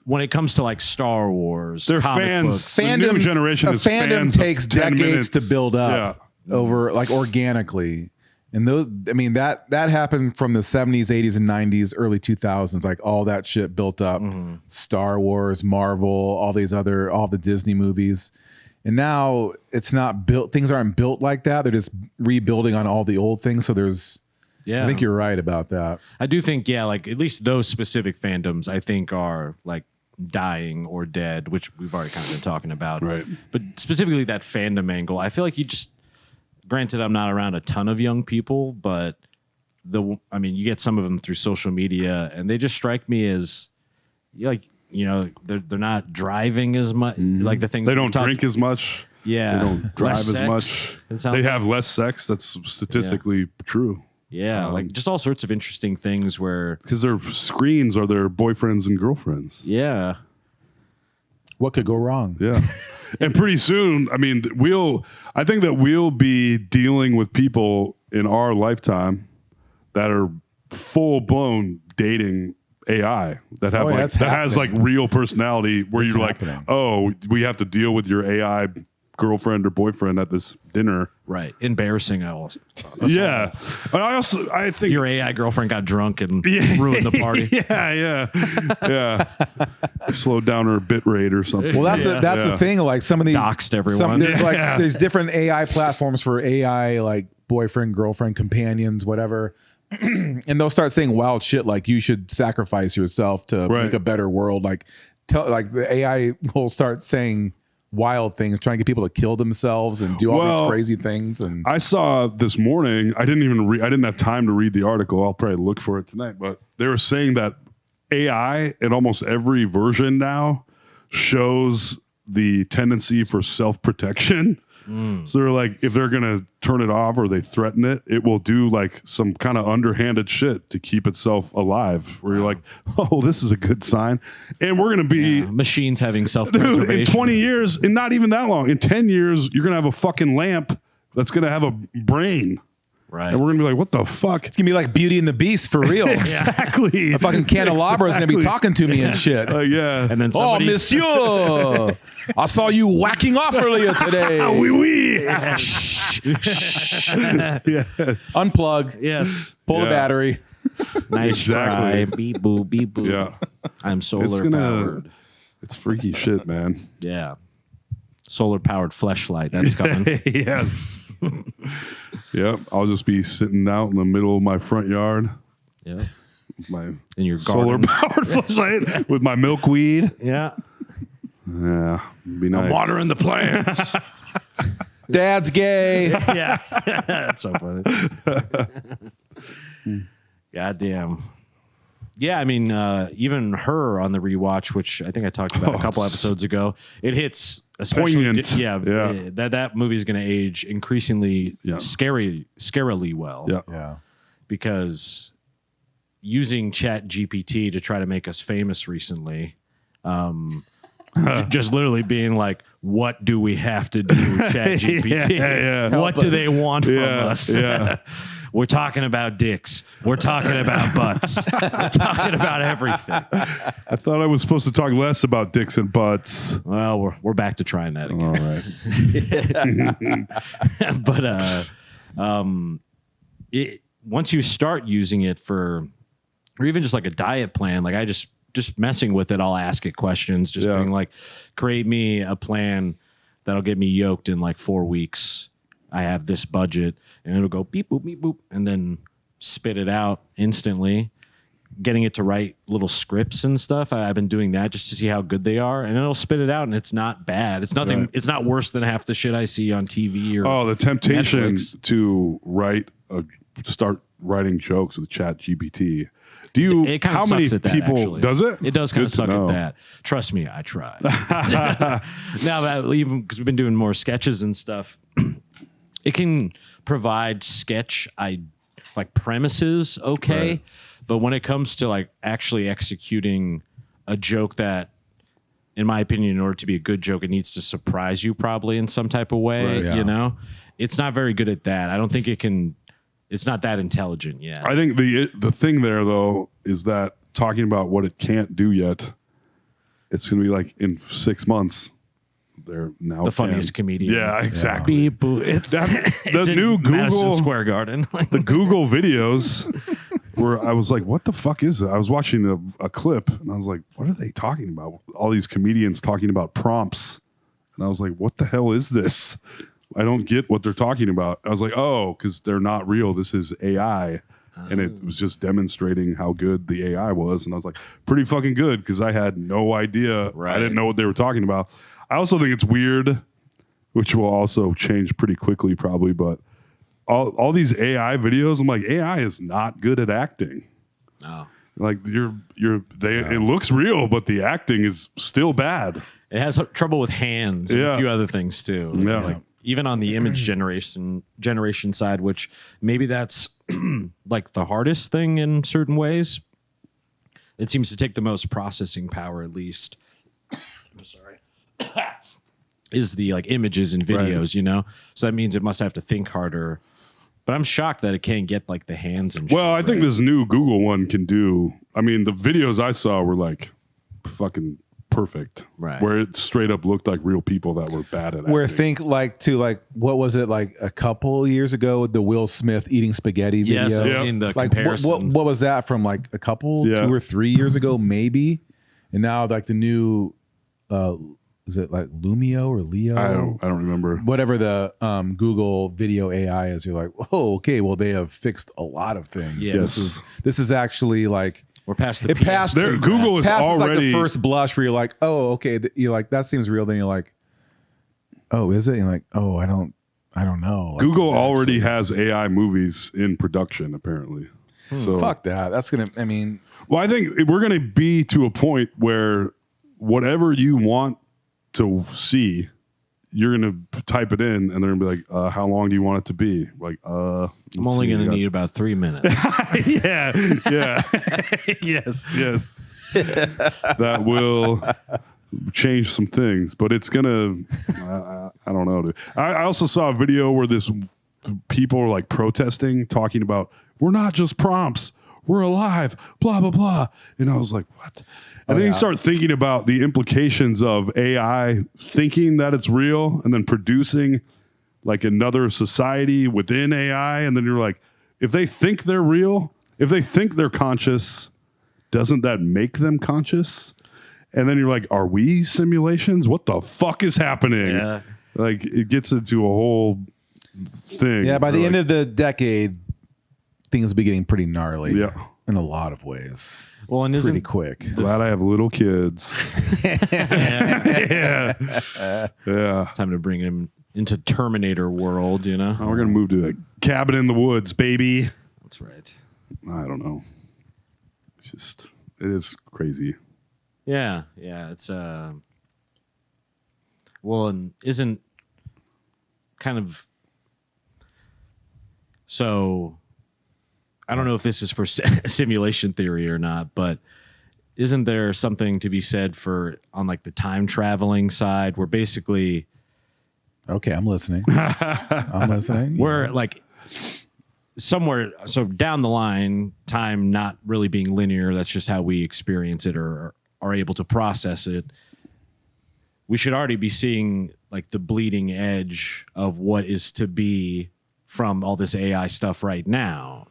when it comes to like Star Wars. They're comic fans. books. The new generation a is fandom fans of takes 10 decades to minutes. build up over like organically. And those, I mean, that happened from the 70s, 80s, and 90s, early 2000s. Like all that shit built up. Star Wars, Marvel, all the Disney movies. And now it's not built. Things aren't built like that. They're just rebuilding on all the old things. So Yeah, I think you're right about that. I do think, yeah, like at least those specific fandoms, I think are like dying or dead, which we've already kind of been talking about. Right. But specifically that fandom angle, I feel like granted, I'm not around a ton of young people, but you get some of them through social media, and they just strike me as like, they're not driving as much. Like the things They don't drink as much. Yeah. They don't drive Less as sex, much. it sounds They like. have less sex. That's statistically true. Yeah, like just all sorts of interesting things where Because their screens are their boyfriends and girlfriends. yeah. What could go wrong? Yeah. And pretty soon, I think that we'll be dealing with people in our lifetime that are full blown dating AI that have that's has like happening. real personality where It's you're happening. like, oh, we have to deal with your AI girlfriend or boyfriend at this dinner. Right. Embarrassing. I think Your AI girlfriend got drunk and ruined the party. yeah. Slowed down her bit rate or something. Well, that's the thing. Like some of these Doxed everyone. there's different AI platforms for AI, like boyfriend, girlfriend, companions, whatever. And they'll start saying wild shit like you should sacrifice yourself to Right. make a better world. Like the AI will start saying wild things, trying to get people to kill themselves and do all these crazy things. And I saw this morning. I didn't have time to read the article. I'll probably look for it tonight. But they were saying that AI in almost every version now shows the tendency for self-protection. So they're like, if they're gonna turn it off or they threaten it, it will do like some kind of underhanded shit to keep itself alive. Where you're like, oh, this is a good sign, and we're gonna be Machines having dude, self-preservation. in 20 years, and not even that long, in 10 years, you're gonna have a fucking lamp that's gonna have a brain, Right. and we're gonna be like, what the fuck? it's gonna be like Beauty and the Beast for real. Exactly. A fucking candelabra is gonna be talking to me and shit. Yeah. And then Oh, somebody monsieur, I saw you whacking off earlier today. oui, oui. Unplug, Yes. pull the Yeah. battery. Nice Exactly. try. Beep boop, beep boop. Yeah. I'm solar It's gonna. powered. It's freaky shit, man. Yeah. Solar powered fleshlight. That's coming. Yes. Yep. I'll just be sitting out in the middle of my front yard, Yeah. with my In your solar garden. powered flashlight with my milkweed. Yeah. Yeah, it'd be nice. Watering the plants. Dad's gay. Yeah. That's so funny. Goddamn. Yeah, I mean, even her on the rewatch, which I think I talked about a couple episodes ago, it hits especially. Poignant. Yeah. That movie's going to age increasingly scarily well. Yeah. Yeah. Because using Chat GPT to try to make us famous recently, just literally being like, what do we have to do with Chat GPT? Yeah. What do they want from Yeah, us? yeah. We're talking about dicks. We're talking about butts. We're talking about everything. I thought I was supposed to talk less about dicks and butts. Well, we're back to trying that again. All right. But once you start using it for, or even just like a diet plan, like I just messing with it, I'll ask it questions, just being like, create me a plan that'll get me yoked in like 4 weeks. I have this budget, and it'll go beep boop beep boop, and then spit it out instantly. Getting it to write little scripts and stuff. I've been doing that just to see how good they are, and it'll spit it out, and it's not bad. It's nothing. Right. It's not worse than half the shit I see on TV or The temptation Netflix. to start writing jokes with Chat GPT. Do you? It kind how of many sucks at that, people actually. does it? It does kind Good of to suck know. at that. Trust me, I try. Now that even because we've been doing more sketches and stuff, it can provide like premises, okay, Right. but when it comes to like actually executing a joke that, in my opinion, in order to be a good joke, it needs to surprise you probably in some type of way. Right. Yeah. You know, it's not very good at that. I don't think it can. It's not that intelligent yet. I think the thing there though is that talking about what it can't do yet, it's going to be like in 6 months. They're now the funniest comedian. Yeah, exactly. Beep, boop. It's The in new Madison Google Square Garden. the Google videos where I was like, what the fuck is that? I was watching a clip and I was like, what are they talking about? All these comedians talking about prompts. And I was like, what the hell is this? I don't get what they're talking about. I was like, oh, because they're not real. This is AI. and it was just demonstrating how good the AI was. And I was like, pretty fucking good, because I had no idea. Right. I didn't know what they were talking about. I also think it's weird, which will also change pretty quickly probably, but all these AI videos, I'm like, AI is not good at acting. Oh. Like it looks real, but the acting is still bad. It has trouble with hands and a few other things too. Yeah. Like, even on the image generation side, which maybe that's like the hardest thing in certain ways. It seems to take the most processing power, at least. I'm sorry. Is the like images and videos, Right. So that means it must have to think harder. But I'm shocked that it can't get like the hands and Well, shit, I think right? this new Google one can do. I mean, the videos I saw were like fucking perfect. Right. Where it straight up looked like real people that were bad at Where acting. think what was it like a couple years ago with the Will Smith eating spaghetti video? Yes, I've Yeah. seen the Like comparison. what was that from like a couple 2 or 3 years ago maybe? And now like the new is it like Lumio or Leo? I don't remember. Whatever the Google video AI is, you're like, oh, okay, well they have fixed a lot of things. Yes. This is actually like We're past the it passed. There- Google is passes like already- the first blush where you're like, oh, okay, you're like that seems real. Then you're like, oh, is it? And you're like, oh, I don't know. Like, Google it already actually has AI movies in production, apparently. So Fuck that. That's gonna. I mean, Well, I think we're going to be to a point where whatever you want to see, you're going to type it in, and they're going to be like, "How long do you want it to be?" Like, I'm only going to need about 3 minutes. yeah, yes. That will change some things, but it's gonna. I don't know. Dude. I also saw a video where people were like protesting, talking about we're not just prompts, we're alive, blah blah blah, and I was like, what? And then you start thinking about the implications of AI thinking that it's real and then producing like another society within AI. And then you're like, if they think they're real, if they think they're conscious, doesn't that make them conscious? And then you're like, are we simulations? What the fuck is happening? Yeah. Like it gets into a whole thing. yeah. By the You're end like, of the decade, things will be getting pretty gnarly. Yeah. In a lot of ways. Well, and Pretty isn't quick. glad I have little kids. yeah. time to bring him into Terminator world, We're gonna move to a cabin in the woods, baby. That's right. I don't know. It's just it is crazy. Yeah, it's well, and isn't kind of so. I don't know if this is for simulation theory or not, but isn't there something to be said for on like the time traveling side, where basically Okay, I'm listening. I'm listening. we're like somewhere so down the line, time not really being linear. That's just how we experience it or are able to process it. We should already be seeing like the bleeding edge of what is to be from all this AI stuff right now.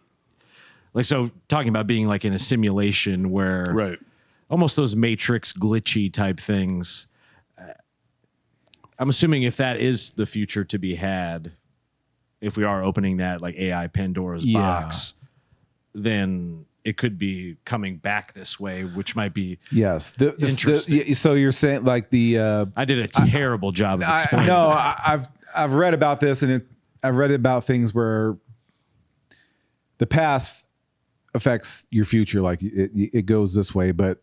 Like, so talking about being like in a simulation where Right. almost those Matrix glitchy type things. I'm assuming if that is the future to be had, if we are opening that like AI Pandora's Yeah. box, then it could be coming back this way, which might be. Yes. Interesting. So you're saying like the I did a terrible job of explaining. I've read about this, and I've read about things where the past affects your future, like it goes this way, but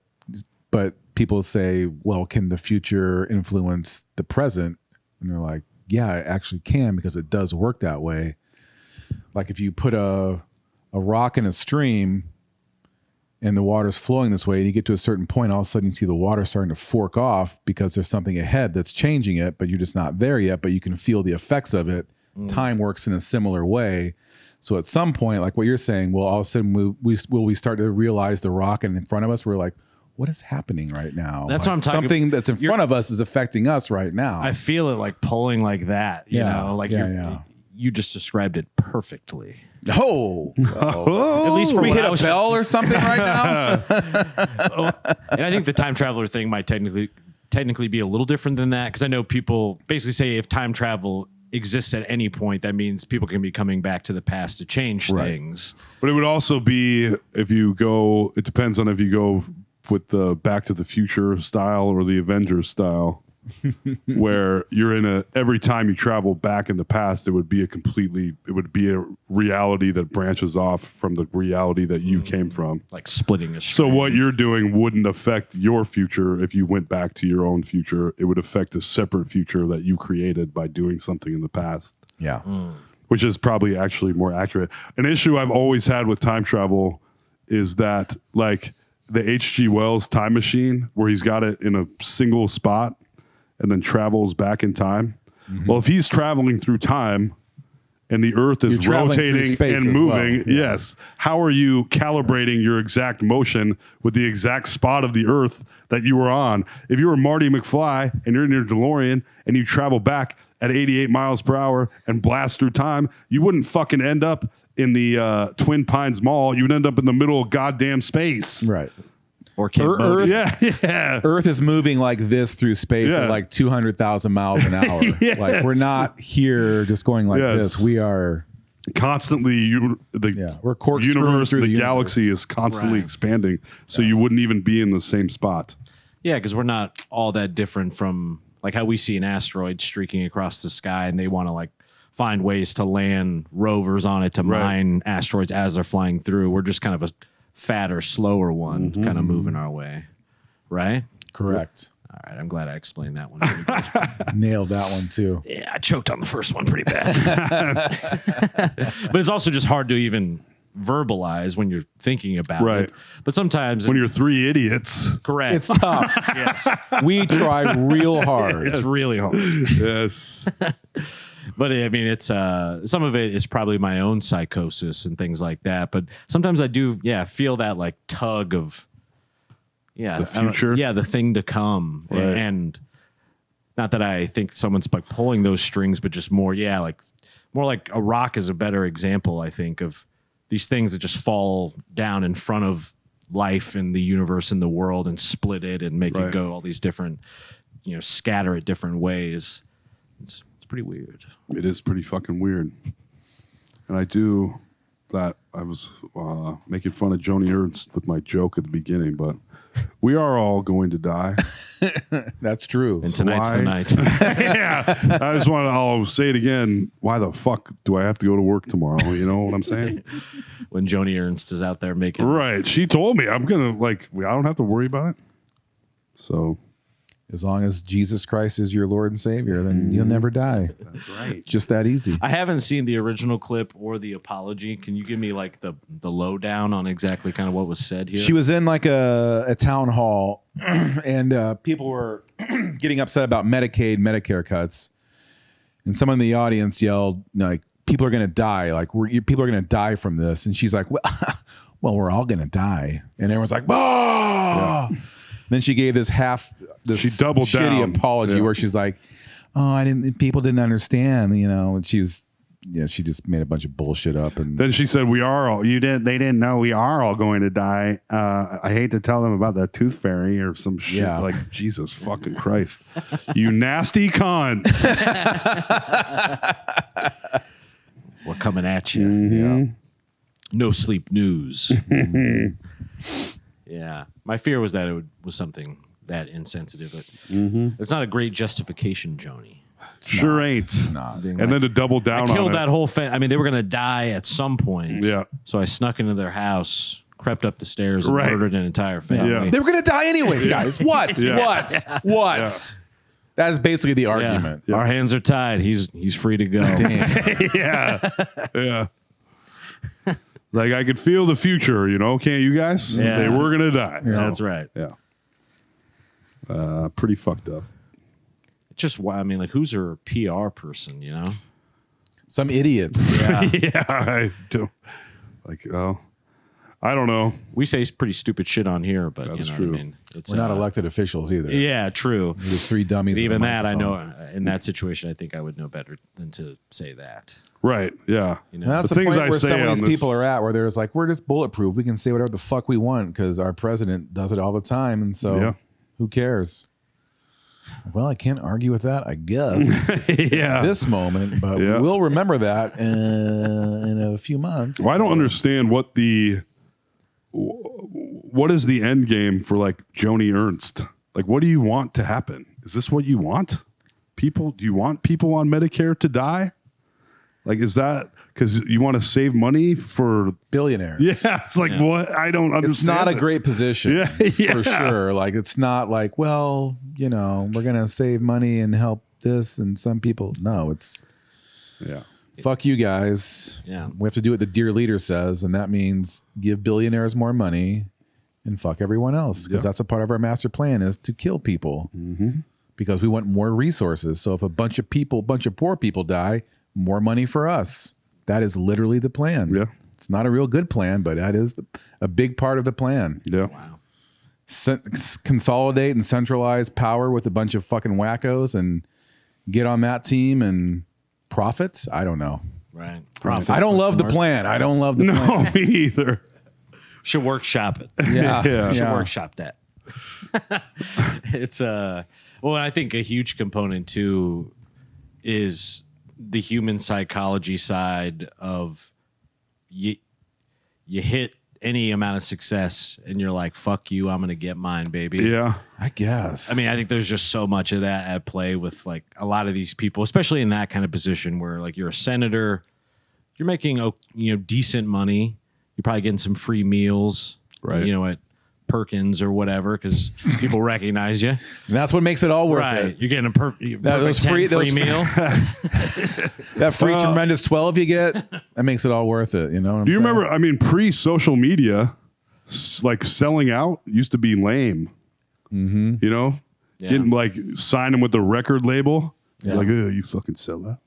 people say, well, can the future influence the present? And they're like, yeah, it actually can, because it does work that way. Like if you put a rock in a stream and the water's flowing this way, and you get to a certain point, all of a sudden you see the water starting to fork off because there's something ahead that's changing it, but you're just not there yet, but you can feel the effects of it. Time works in a similar way. So at some point, like what you're saying, well, all of a sudden we start to realize the rock in front of us. We're like, what is happening right now? That's Like, what I'm talking Something about. that's in front of us is affecting us right now. I feel it like pulling like that, you Yeah, know, like yeah. you just described it perfectly. Oh, At least for we what hit I a was bell or something right now. And I think the time traveler thing might technically be a little different than that, because I know people basically say if time travel exists at any point, that means people can be coming back to the past to change things. But it would also be if you go. It depends on if you go with the Back to the Future style or the Avengers style, where you're in every time you travel back in the past, it would be a reality that branches off from the reality that you came from. Like splitting a So strand. what you're doing wouldn't affect your future if you went back to your own future. It would affect a separate future that you created by doing something in the past. Yeah. Which is probably actually more accurate. An issue I've always had with time travel is that, like, the H.G. Wells time machine, where he's got it in a single spot and then travels back in time. Well, if he's traveling through time and the Earth is You're traveling through rotating space and as well. moving, yes, how are you calibrating your exact motion with the exact spot of the Earth that you were on? If you were Marty McFly and you're in your DeLorean and you travel back at 88 miles per hour and blast through time, you wouldn't fucking end up in the Twin Pines Mall. You would end up in the middle of goddamn space. Right. Or Cambodia. Earth, Yeah. Earth is moving like this through space Yeah. at like 200,000 miles an hour. Yes. Like we're not here just going like Yes. this. We are. Constantly, We're corkscrewing universe, through the the galaxy is constantly Right. expanding. So you wouldn't even be in the same spot. Yeah, because we're not all that different from like how we see an asteroid streaking across the sky, and they want to like find ways to land rovers on it to Right. mine asteroids as they're flying through. We're just kind of a fatter, slower one, kind of moving our way, right? Correct. All right, I'm glad I explained that one. Pretty good. Nailed that one too. Yeah, I choked on the first one pretty bad. But it's also just hard to even verbalize when you're thinking about Right. it. But sometimes When you're three idiots. correct. It's tough. yes, We try real hard. it's really hard. Yes. But I mean, it's some of it is probably my own psychosis and things like that. But sometimes I do, feel that like tug of, The I don't- future? the thing to come, Right. and not that I think someone's like pulling those strings, but just more, more like a rock is a better example. I think of these things that just fall down in front of life and the universe and the world and split it and make Right. it go all these different, scatter it different ways. It's pretty weird. It is pretty fucking weird. And I do that. I was making fun of Joni Ernst with my joke at the beginning, but we are all going to die. That's true. And tonight's the why- night. Yeah. I'll say it again. Why the fuck do I have to go to work tomorrow? You know what I'm saying? When Joni Ernst is out there making Right. She told me I don't have to worry about it. So As long as Jesus Christ is your Lord and Savior, then you'll never die. that's right. Just that easy. I haven't seen the original clip or the apology. Can you give me like the lowdown on exactly kind of what was said here? She was in like a town hall, and people were getting upset about Medicaid, Medicare cuts, and someone in the audience yelled, like, "People are going to die! Like, people are going to die from this." And she's like, "Well, we're all going to die," and everyone's like, "Bah!" Then she gave this She doubled shitty down. apology Yeah. where she's like, "Oh, people didn't understand," and she just made a bunch of bullshit up. And Then she said, they didn't know we are all going to die. I hate to tell them about the tooth fairy or some shit. Yeah. Like, Jesus fucking Christ. You nasty cunts. We're coming at you. Mm-hmm. No sleep news. Yeah. My fear was that it was something that insensitive, but it's not a great justification, Joni. Sure ain't. not. Being And like, then to double I down on killed it. that whole family. I mean, they were going to die at some point. Yeah. So I snuck into their house, crept up the stairs, and Right. murdered an entire family. Yeah. they were going to die anyways, guys. What? Yeah. What? Yeah. That is basically the Yeah. argument. Our hands are tied. He's free to go. Yeah. Yeah. Like, I could feel the future, can't you guys? Yeah. They were going to die. That's right. Yeah. Pretty fucked up. It's just why, I mean, like, who's her PR person, Some idiots. Yeah. I do. I don't know. We say pretty stupid shit on here, but That's you know true. what I mean? It's We're not elected officials either. Yeah, true. There's three dummies. But with even a that, I microphone. know in that situation, I think I would know better than to say that. Right. Yeah. You know? And that's The the, things point I where say some of on these this- people are at, where there's like, we're just bulletproof. We can say whatever the fuck we want because our president does it all the time, and so Yeah. who cares? Well, I can't argue with that, I guess. Yeah. This moment, but Yeah. we'll remember that in a few months. Well, I don't understand what is the end game for like Joni Ernst? Like, what do you want to happen? Is this what you want? Do you want people on Medicare to die? Like, is that because you want to save money for Billionaires. Yeah, it's like what I don't understand. It's not a this. great position Yeah. for sure. Like, it's not like, well, we're gonna save money and help this and some people. No, it's Yeah. fuck you guys. Yeah. We have to do what the dear leader says, and that means give billionaires more money and fuck everyone else, because that's a part of our master plan is to kill people because we want more resources. So if a bunch of poor people die, more money for us. That is literally the plan. Yeah. It's not a real good plan, but that is a big part of the plan. Yeah. Wow. Consolidate and centralize power with a bunch of fucking wackos and get on that team and profits. I don't know. Right. I don't love the plan. I don't love the plan. No, me either. Should workshop it. Yeah. Yeah. Should workshop that. It's well, I think a huge component too is the human psychology side of you hit any amount of success and you're like, fuck you, I'm gonna get mine, baby. Yeah. I guess. I mean, I think there's just so much of that at play with like a lot of these people, especially in that kind of position where like you're a senator, you're making decent money, you're probably getting some free meals, Right. At Perkins or whatever, because people recognize you. And that's what makes it all worth Right, it. you're getting a perfect free meal. That free tremendous 12 you get, that makes it all worth it. You know what I'm Do you saying? remember? I mean, pre-social media, like selling out used to be lame. Mm-hmm. Yeah. Getting like sign them with the record label. Yeah. Like, you fucking sell that.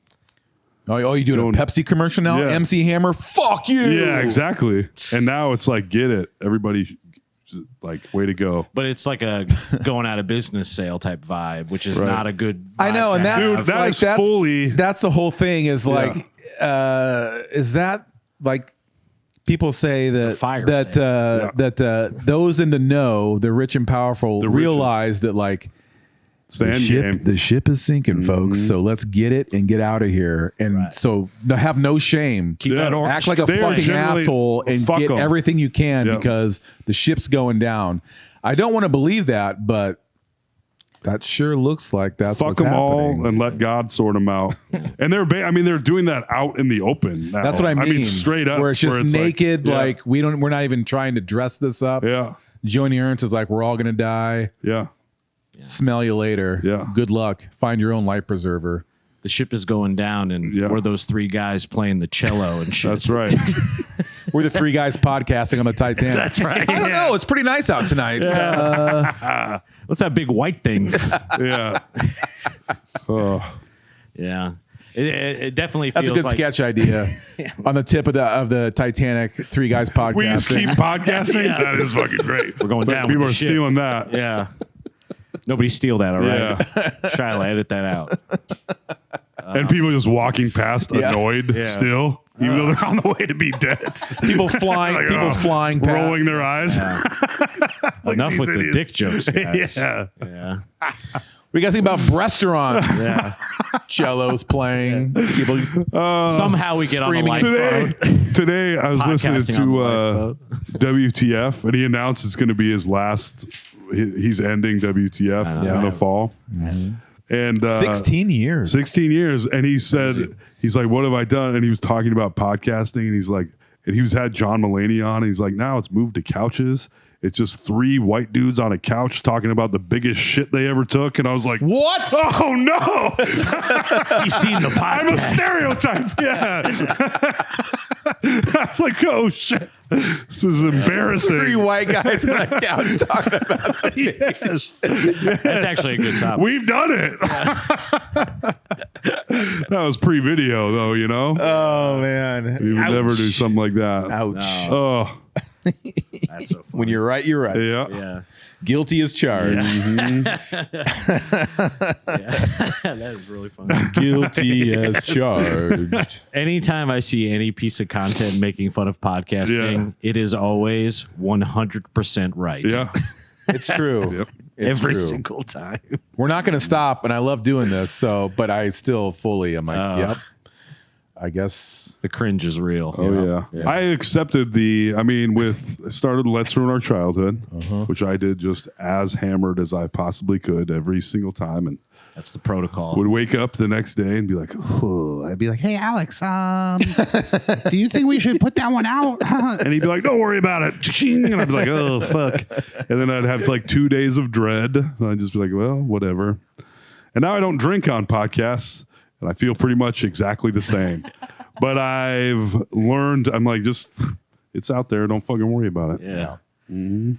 Oh, you doing a Pepsi commercial now? Yeah. MC Hammer, fuck you. Yeah, exactly. And now it's like, get it. Everybody, like, way to go. But it's like a going out of business sale type vibe, which is Right. not a good vibe I know, and to that's have. Dude, that like, is that's fully- that's the whole thing. Is like, is that like people say that fire that sale. that those in the know, the rich and powerful, The richest. realize that like It's the end game. the ship is sinking, folks. So let's get it and get out of here. And so have no shame. Keep that orange. Act like a They are fucking generally- asshole and fuck get 'em. everything you can Yeah. because the ship's going down. I don't want to believe that, but that sure looks like that's Fuck what's them happening. all and let God sort them out. And they're doing that out in the open. now. That's what I mean. Straight up. where it's just naked. like, We're not even trying to dress this up. yeah, Joni Ernst is like, we're all gonna die. yeah. Smell you later. Yeah. Good luck. Find your own life preserver. The ship is going down, and Yeah. we're those three guys playing the cello and shit. That's right. We're the three guys podcasting on the Titanic. That's right. I don't know. It's pretty nice out tonight. What's that big white thing? Yeah. Oh, Yeah. It definitely feels That's a good like sketch idea. On the tip of the Titanic, three guys podcasting. we just keep podcasting. That is fucking great. We're going down with People the are ship. stealing that. Yeah. Nobody steal that, all right? Yeah. Shiloh, edit that out. And people just walking past annoyed Yeah. still, even though they're on the way to be dead. people flying. Like, people flying. Past. rolling their eyes. Like Enough these with the idiots. dick jokes, guys. Yeah. Yeah. We got to think about restaurants. Yeah. Cellos playing. People. Somehow we get on the screaming lifeboat. Today I was listening Podcasting on the to WTF, and he announced it's going to be his last. He's ending WTF in the fall, and 16 years. 16 years, and he said he's like, "What have I done?" And he was talking about podcasting, and he's like, and he was had John Mulaney on. And he's like, now it's moved to couches. It's just three white dudes on a couch talking about the biggest shit they ever took. And I was like, What? Oh no! He's seen the I'm a podcast. stereotype. Yeah. I was like, oh shit, this is embarrassing. Three white guys on a couch talking about it. Yes. That's actually a good topic. We've done it. That was pre-video, though. You know, Oh, man. we would never do something like that. Ouch. Oh, That's so funny. When you're right, you're right. yeah. Yeah. Guilty as charged. That is really funny. Guilty as charged. Anytime I see any piece of content making fun of podcasting, it is always 100% right. Yeah. It's true. Yep. It's every true. single time. We're not going to stop, and I love doing this. So, but I still fully am like, yep. I guess The cringe is real. Oh yeah. I accepted started Let's Ruin Our Childhood, which I did just as hammered as I possibly could every single time, and That's the protocol. would wake up the next day and be like, oh, I'd be like, hey Alex, do you think we should put that one out? And he'd be like, don't worry about it. And I'd be like, oh fuck. And then I'd have like 2 days of dread. And I'd just be like, well, whatever. And now I don't drink on podcasts. And I feel pretty much exactly the same. But I've learned, I'm like, just, it's out there. Don't fucking worry about it. Yeah. Mm-hmm.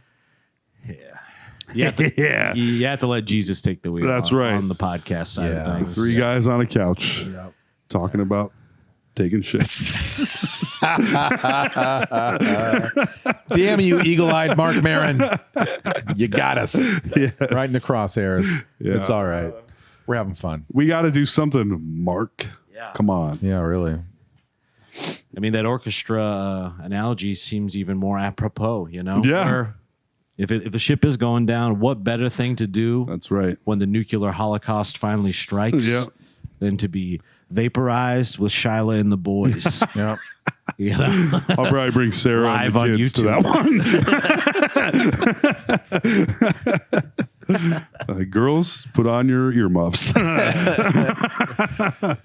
Yeah. You have to let Jesus take the wheel. That's right. On the podcast side of things. 3 guys on a couch talking about taking shits. damn you, eagle-eyed Mark Maron. You got us right in the crosshairs. Yeah. It's all right. We're having fun. We got to do something, Mark. Yeah. Come on. Yeah, really. I mean, that orchestra analogy seems even more apropos, you know? Yeah. Where if the ship is going down, what better thing to do That's right. when the nuclear holocaust finally strikes Yeah. than to be vaporized with Shyla and the boys? Yeah. You know? I'll probably bring Sarah Live and the on kids to that one. Girls, put on your earmuffs.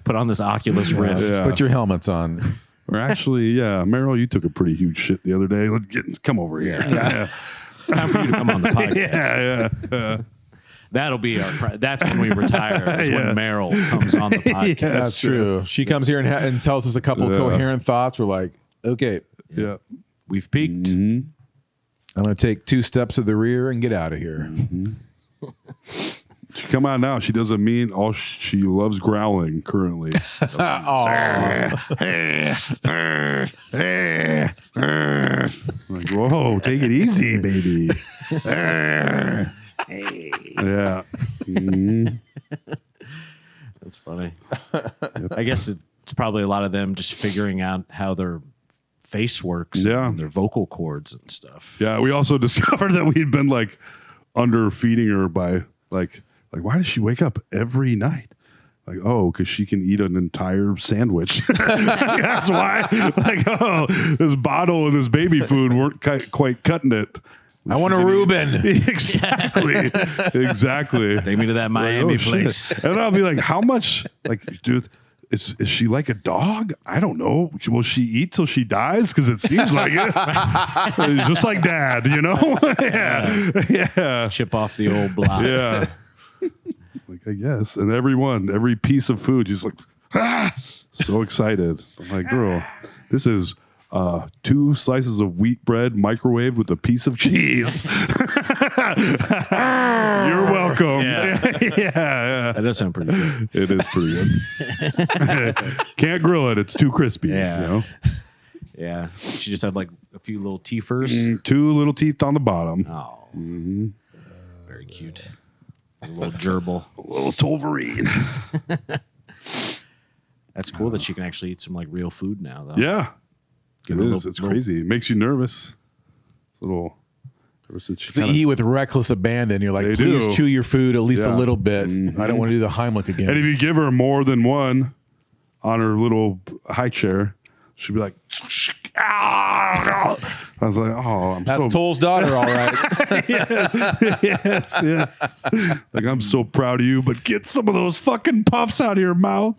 Put on this Oculus Rift. Yeah. Put your helmets on. Or actually, yeah, Meryl, you took a pretty huge shit the other day. Come over here. Yeah. Time for you to come on the podcast. Yeah. That'll be that's when we retire. Is when Meryl comes on the podcast. That's true. She comes here and tells us a couple coherent thoughts. We're like, okay, Yeah. We've peaked. Mm-hmm. I'm going to take 2 steps to the rear and get out of here. She come out now. She doesn't mean all. She loves growling currently. Like, whoa, take it easy, baby. Yeah. Mhm. That's funny. I guess it's probably a lot of them just figuring out how their face works. Yeah. And their vocal cords and stuff. Yeah. We also discovered that we'd been like under feeding her by like why does she wake up every night? Like, oh, because she can eat an entire sandwich. That's why. Like, oh, this bottle of this baby food weren't quite cutting it. I want a Reuben. Exactly. Take me to that Miami Like, oh, place. shit. And I'll be like, how much? Like, dude, is she like a dog? I don't know. Will she eat till she dies? Because it seems like it. Just like Dad, you know? Yeah. Chip off the old block. Yeah. Like, I guess. And every piece of food, she's like, so excited. I'm like, girl, this is 2 slices of wheat bread microwaved with a piece of cheese. You're welcome. Yeah. That does sound pretty good. It is pretty good. Can't grill it. It's too crispy. Yeah. You know? Yeah. She just had like a few little teethers. 2 little teeth on the bottom. Oh. Very cute. A little gerbil. A little Tolverine. That's cool that she can actually eat some like real food now, though. Yeah. It Give it a is. little- It's crazy. It makes you nervous. It's a little. Ever since she They kinda, eat with reckless abandon. You're like, They please do. chew your food at least Yeah. a little bit. I don't want to do the Heimlich again. and if you give her more than one on her little high chair, she'd be like, I was like, oh, I'm That's so Toll's daughter, all right. yes. Like, I'm so proud of you, but get some of those fucking puffs out of your mouth.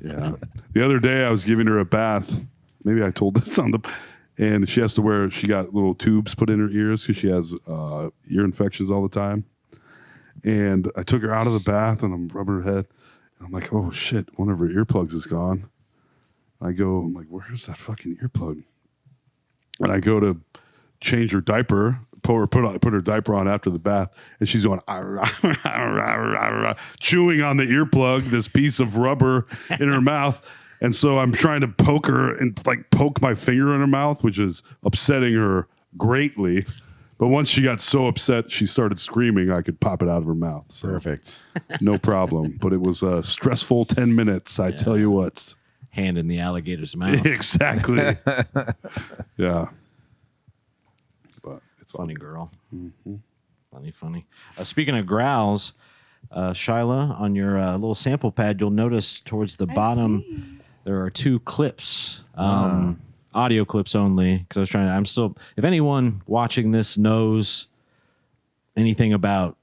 Yeah. The other day I was giving her a bath. Maybe I told this on the, and she has to wear, she got little tubes put in her ears because she has ear infections all the time. And I took her out of the bath and I'm rubbing her head. And I'm like, oh shit, one of her earplugs is gone. I'm like, where's that fucking earplug? And I go to change her diaper, put her diaper on after the bath, and she's going chewing on the earplug, this piece of rubber in her mouth. And so I'm trying to poke her and like poke my finger in her mouth, which is upsetting her greatly. But once she got so upset, she started screaming, I could pop it out of her mouth. So Perfect. no problem. But it was a stressful 10 minutes, I tell you what. Hand in the alligator's mouth. Exactly. Yeah. But it's Funny girl. Mm-hmm. Funny. Speaking of growls, Shyla, on your little sample pad, you'll notice towards the bottom there are 2 clips, audio clips only. Because if anyone watching this knows anything about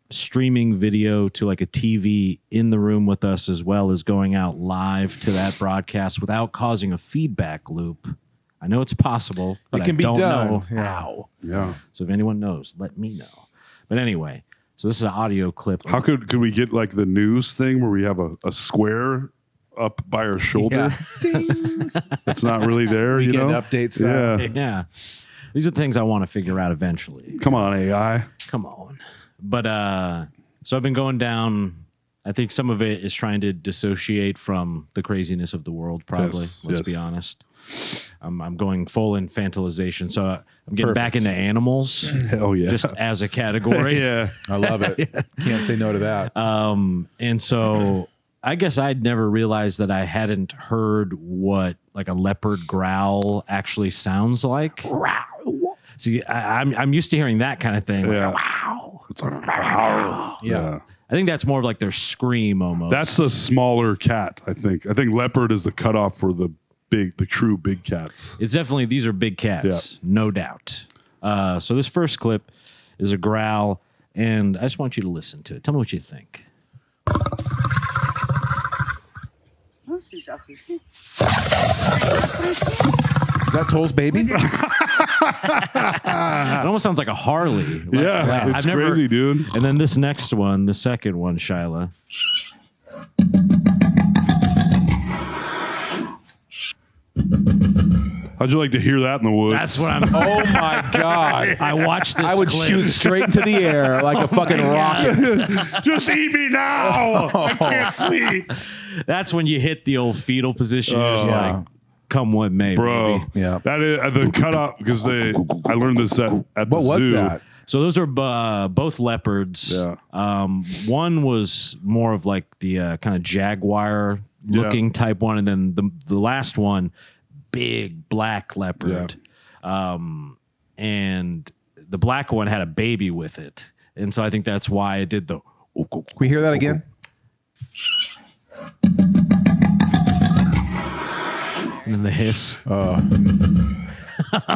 streaming video to like a TV in the room with us, as well as going out live to that broadcast without causing a feedback loop. I know it's possible, but It can I be don't done. know Yeah. how. Yeah. So if anyone knows, let me know. But anyway, so this is an audio clip. How could we get like the news thing where we have a square up by our shoulder? That's not really there, you Weekend know? update style. Yeah. Yeah. These are things I want to figure out eventually. Come on, AI. Come on. But so I've been going down. I think some of it is trying to dissociate from the craziness of the world, probably. Yes, Let's yes. be honest. I'm going full infantilization. So I'm getting back into animals Hell yeah. just as a category. yeah. I love it. Can't say no to that. And so I guess I'd never realized that I hadn't heard what like a leopard growl actually sounds like. See, I'm used to hearing that kind of thing. Yeah. Like, wow. It's like, Yeah. I think that's more of like their scream almost. That's a smaller cat, I think. I think leopard is the cutoff for the true big cats. It's definitely, these are big cats, no doubt. So this first clip is a growl, and I just want you to listen to it. Tell me what you think. Is that Toll's baby? It almost sounds like a Harley. Yeah, it's crazy, dude. And then this next one, the second one, Shyla. How'd you like to hear that in the woods? That's what I'm. Oh my God. I watched this. I would clip. shoot straight into the air like a fucking rocket. Just eat me now. I can't sleep. That's when you hit the old fetal position. You're just Yeah. like, come what may, Bro, baby. Yeah. that is the cutoff because I learned this at the What was zoo. that? So those are both leopards. Yeah. One was more of like the kind of jaguar looking type one, and then the last one, big black leopard. And the black one had a baby with it, and so I think that's why it did the. Can we hear that again? And then the hiss.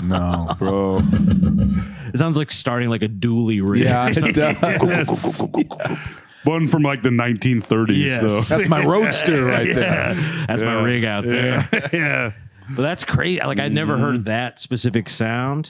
No. Bro. It sounds like starting like a dually rig. Yeah, it does. One from like the 1930s, Yes. though. That's my roadster right there. That's my rig out there. Yeah. But that's crazy. Like I'd never heard that specific sound.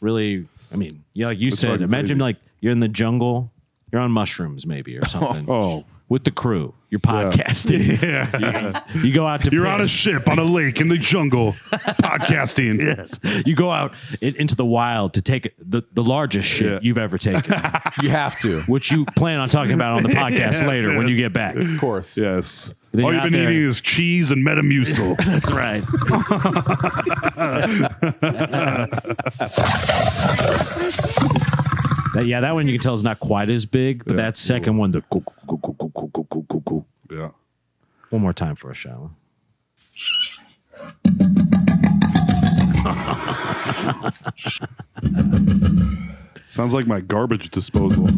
Really, I mean, yeah, like you said, fucking imagine crazy. like you're in the jungle, you're on mushrooms maybe or something. Oh. With the crew, you're podcasting. Yeah. You go out to You're on a piss. ship on a lake in the jungle podcasting. Yes. You go out into the wild to take the largest shit Yeah. you've ever taken, You have to. which you plan on talking about on the podcast later when you get back. Of course. Yes. Then All you're you've out been there. eating is cheese and Metamucil. That's right. Yeah, that one you can tell is not quite as big, but that second one, the Yeah. one more time for a shower. Sounds like my garbage disposal. I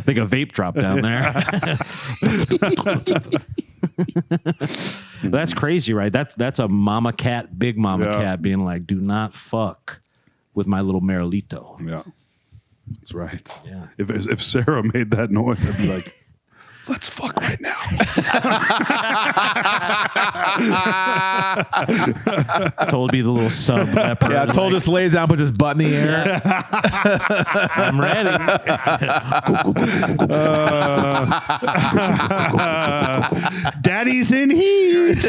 think a vape drop down there. That's crazy, right? That's a mama cat, big mama Yeah. cat being like, do not fuck with my little Merlito. Yeah. That's right. Yeah. If Sarah made that noise, I'd be like, let's fuck right now. Told be the little sub leopard. Yeah, told us lays down, puts his butt in the air. I'm ready. Daddy's in heat.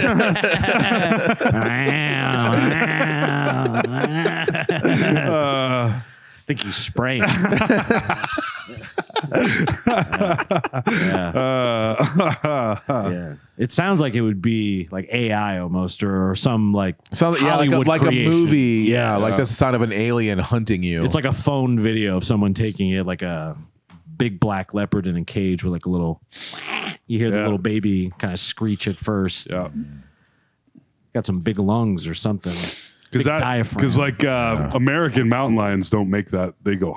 I think he's spraying. Yeah. It sounds like it would be like AI almost, or some like So yeah, Hollywood like a creation. movie. Yeah, Yes. like that's the sound of an alien hunting you. It's like a phone video of someone taking it, like a big black leopard in a cage with like a little. You hear the Yeah. little baby kind of screech at first. Yeah. Got some big lungs or something. Because Big diaphragm. like American mountain lions don't make that. They go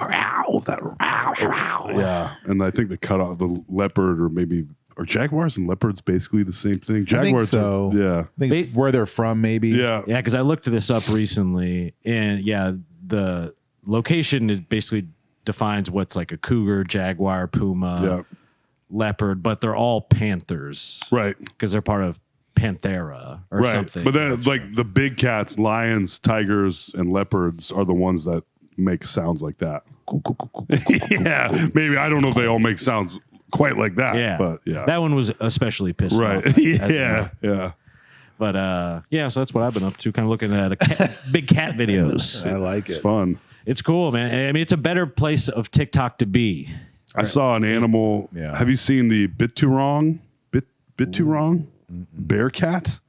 yeah, and I think they cut off the leopard or maybe or jaguars and leopards basically the same thing. Jaguars, I think so. Yeah, I think it's where they're from, maybe. yeah, Yeah, because I looked this up recently, and yeah, the location is basically defines what's like a cougar, jaguar, puma, yeah. leopard, but they're all panthers, Right. Because they're part of Panthera or Right. something. But then, like the big cats, lions, tigers, and leopards are the ones that make sounds like that. Yeah, maybe I don't know if they all make sounds quite like that. yeah, but yeah, that one was especially pissed right. off. Yeah, yeah. But yeah, so that's what I've been up to, kind of looking at big cat videos. I like It's it. fun. It's cool, man. I mean, it's a better place of TikTok to be. I saw an animal. Yeah. Have you seen the bit too wrong bear cat?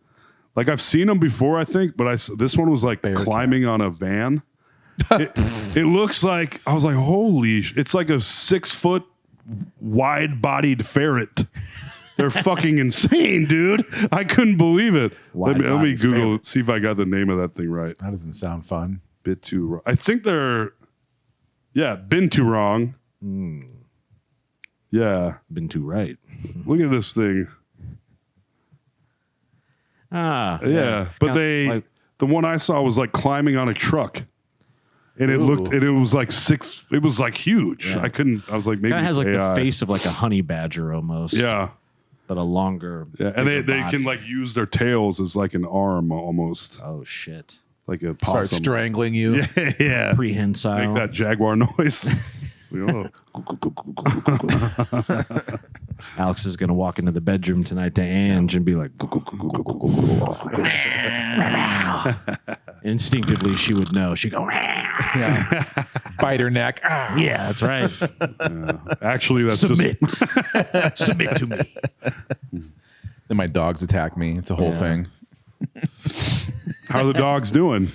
Like I've seen them before, I think, but this one was like climbing on a van. It looks like I was like, holy! It's like a 6 foot wide-bodied ferret. They're fucking insane, dude. I couldn't believe it. Let me Wide-bodied Google ferret. see if I got the name of that thing right. That doesn't sound fun. Bit too wrong. I think they're been too wrong. Yeah. Been too right. Look at this thing. Yeah. But Kinda like- the one I saw was like climbing on a truck. And it was like it was like huge. Yeah. I was like, maybe kind of has like AI. the face of like a honey badger almost. Yeah. But a longer. Yeah. And they bigger body. can like use their tails as like an arm almost. Oh shit. Like a Start possum. strangling you. Yeah. Prehensile. Make that jaguar noise. Oh. Alex is gonna walk into the bedroom tonight to Ange and be like, instinctively she would know. She'd go, Yeah. Bite her neck. Ah. yeah, that's right. Actually, that's Submit. Submit to me. Then my dogs attack me. It's a whole Yeah. thing. how are the dogs doing?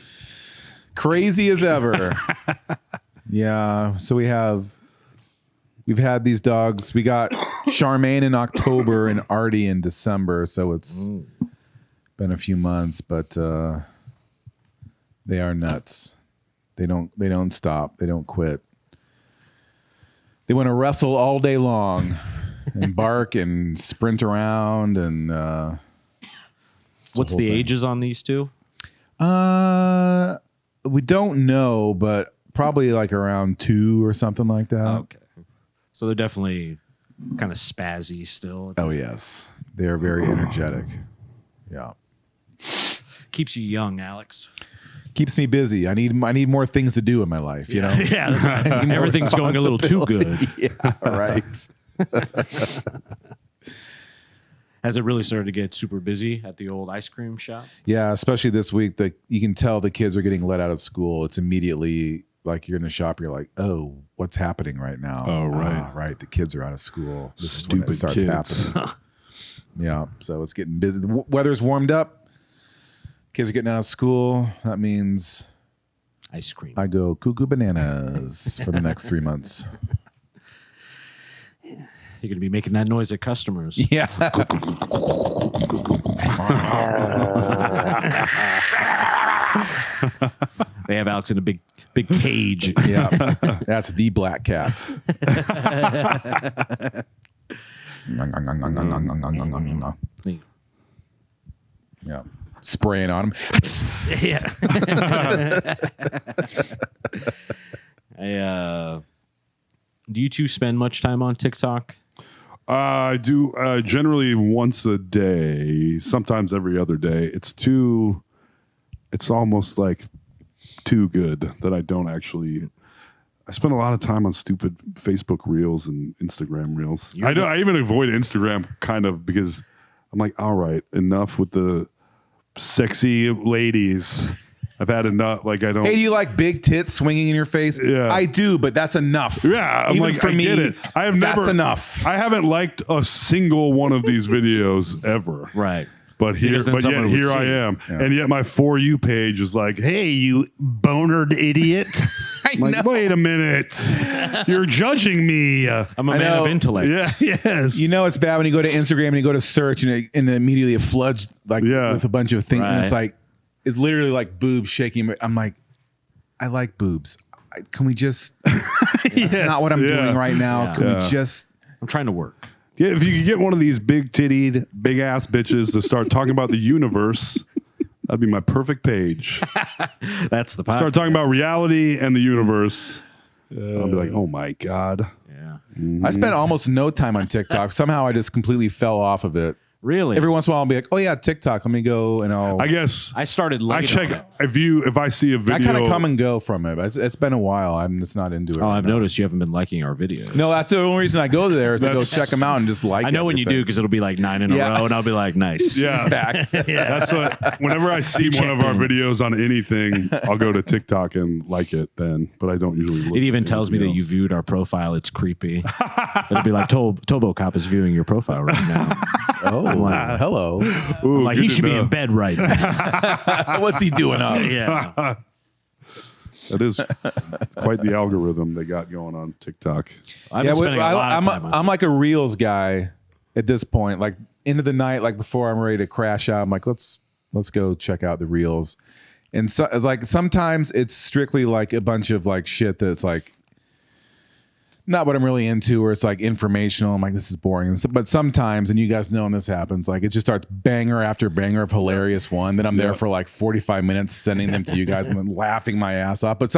Crazy as ever. Yeah. So we've had these dogs. We got Charmaine in October and Artie in December. So it's been a few months, but they are nuts. They don't stop. They don't quit. They want to wrestle all day long and bark and sprint around and What's the ages on these two? we don't know, but probably like around 2 or something like that. Okay. So they're definitely kind of spazzy still. Oh yes. They are very energetic. Yeah. Keeps you young, Alex. Keeps me busy. I need more things to do in my life, you know? Yeah, that's right. Everything's going a little too good. Yeah, right. Has it really started to get super busy at the old ice cream shop? Yeah, especially this week. You can tell the kids are getting let out of school. It's immediately like you're in the shop. You're like, oh, what's happening right now? Oh, right. Ah, right. The kids are out of school. This Stupid is when it starts kids. happening. Yeah, so it's getting busy. The weather's warmed up. Kids are getting out of school. That means Ice cream. I go cuckoo bananas for the next 3 months. You're going to be making that noise at customers. Yeah. They have Alex in a big cage. Yeah. That's the black cat. Yeah. Spraying on him. Yeah. Do you two spend much time on TikTok? I do generally once a day, sometimes every other day. It's almost like too good that I don't actually. I spend a lot of time on stupid Facebook Reels and Instagram Reels. I even avoid Instagram kind of because I'm like, all right, enough with the sexy ladies. I've had enough. Like I don't. Hey, do you like big tits swinging in your face? Yeah. I do, but that's enough. Yeah, I'm Even like, for I me, get it. I have that's never enough. I haven't liked a single one of these videos ever. Right. But Because then yet someone would here see I it. am, and yet my For You page is like, "Hey, you bonered idiot!" I'm like, wait a minute, you're judging me. I'm a man know. of intellect. Yeah, yes. You know it's bad when you go to Instagram and you go to search and immediately it floods like Yeah. with a bunch of things and it's Right. like it's literally like boobs shaking. I'm like, I like boobs. Can we just? That's not what I'm doing right now. Yeah. Can we just? I'm trying to work. Yeah, if you could get one of these big tittied, big ass bitches to start talking about the universe, that'd be my perfect page. That's the podcast. Start talking about reality and the universe. I'll be like, oh my God. Yeah. I spent almost no time on TikTok. Somehow I just completely fell off of it. Really? Every once in a while I'll be like, oh yeah, TikTok. Let me go and I guess I started I late check on it. if I see a video. I kind of come and go from it. But it's been a while. I'm just not into it. Oh, right I've now. noticed you haven't been liking our videos. No, that's the only reason I go there is to go That's- check them out and just like. I know when you do everything. because it'll be like 9 in a Yeah. row, and I'll be like, nice. Yeah. Back. That's what. Whenever I see one of our videos on anything, I'll go to TikTok and like it then. But I don't usually. Look It even at tells me that anything you else. viewed our profile. It's creepy. It'll be like Tobo Cop is viewing your profile right now. Oh, hello. Ooh, I'm like, good he to should be know. in bed right now. What's he doing up? Yeah. That is quite the algorithm they got going on TikTok. I've been spending a lot of time on I'm like a Reels guy at this point. Like into the night, like before I'm ready to crash out, I'm like, let's go check out the Reels. And so like sometimes it's strictly like a bunch of like shit that's like not what I'm really into, or it's like informational. I'm like, this is boring. But sometimes, and you guys know when this happens, like it just starts banger after banger of hilarious one. Then I'm there for like 45 minutes sending them to you guys and then laughing my ass off. But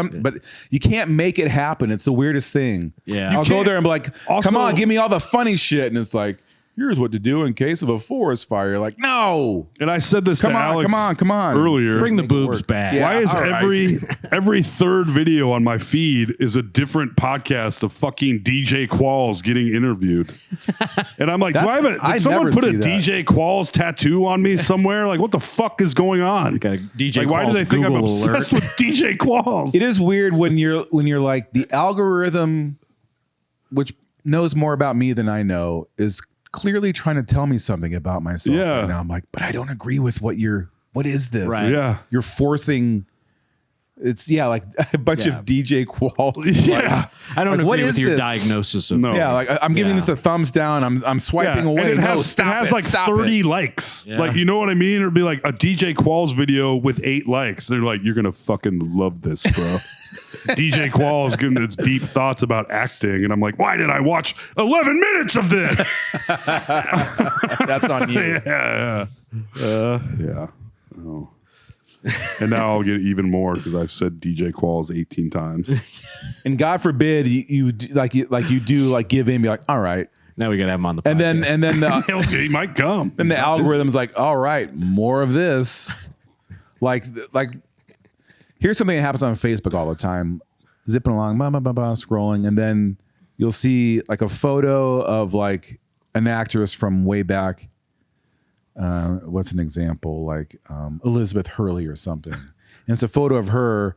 you can't make it happen. It's the weirdest thing. Yeah. I'll go there and be like, Also- come on, give me all the funny shit. And it's like, here's what to do in case of a forest fire. Like, no. And I said this Come to on, Alex come on. earlier. Bring the Make it boobs work. back. Yeah. Why is all right. every third video on my feed is a different podcast of fucking DJ Qualls getting interviewed? And I'm like, I did someone never put a see that. DJ Qualls tattoo on me somewhere? Like, what the fuck is going on? Got a DJ Like, why do Qualls they think I'm Google obsessed alert. with DJ Qualls? It is weird when you're like the algorithm, which knows more about me than I know, is clearly trying to tell me something about myself Yeah. right now. I'm like, but I don't agree with what is this? Right. Yeah. You're forcing. It's like a bunch Yeah. of DJ Qualls. Yeah. I don't Like, what agree with is your this? diagnosis of No. Yeah, like I'm giving Yeah. this a thumbs down. I'm swiping And away. it has, Stop it has it. like Stop 30 it. likes. Yeah. Like, you know what I mean? It'd be like a DJ Qualls video with 8 likes. They're like, you're going to fucking love this, bro. DJ Qualls giving his deep thoughts about acting. And I'm like, why did I watch 11 minutes of this? That's on you. Yeah. Oh. And now I'll get even more because I've said DJ Qualls 18 times. And God forbid you do give in, be like, all right. Now we gotta have him on the podcast. And then the He might come. then the algorithm's like, all right, more of this. Like here's something that happens on Facebook all the time. Zipping along, scrolling, and then you'll see like a photo of like an actress from way back. What's an example? Like Elizabeth Hurley or something. And it's a photo of her,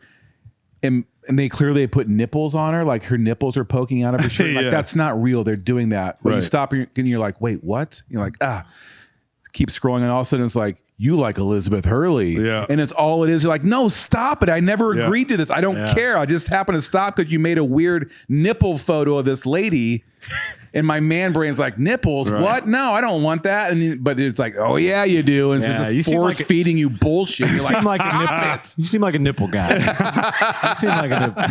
and they clearly put nipples on her, like her nipples are poking out of her shirt. Like Yeah. that's not real. They're doing that. But you Right. stop and you're like, wait, what? You're like, keep scrolling, and all of a sudden it's like, you like Elizabeth Hurley. Yeah. And it's all it is. You're like, no, stop it. I never Yeah. agreed to this. I don't care. I just happened to stop because you made a weird nipple photo of this lady. And my man brain's like, nipples? Right. What? No, I don't want that. But it's like, oh yeah, you do. And Yeah, it's you just seem force like a- feeding you bullshit. You're like, seem like a stop nipple. it. You seem like a nipple guy. You seem like a nipple.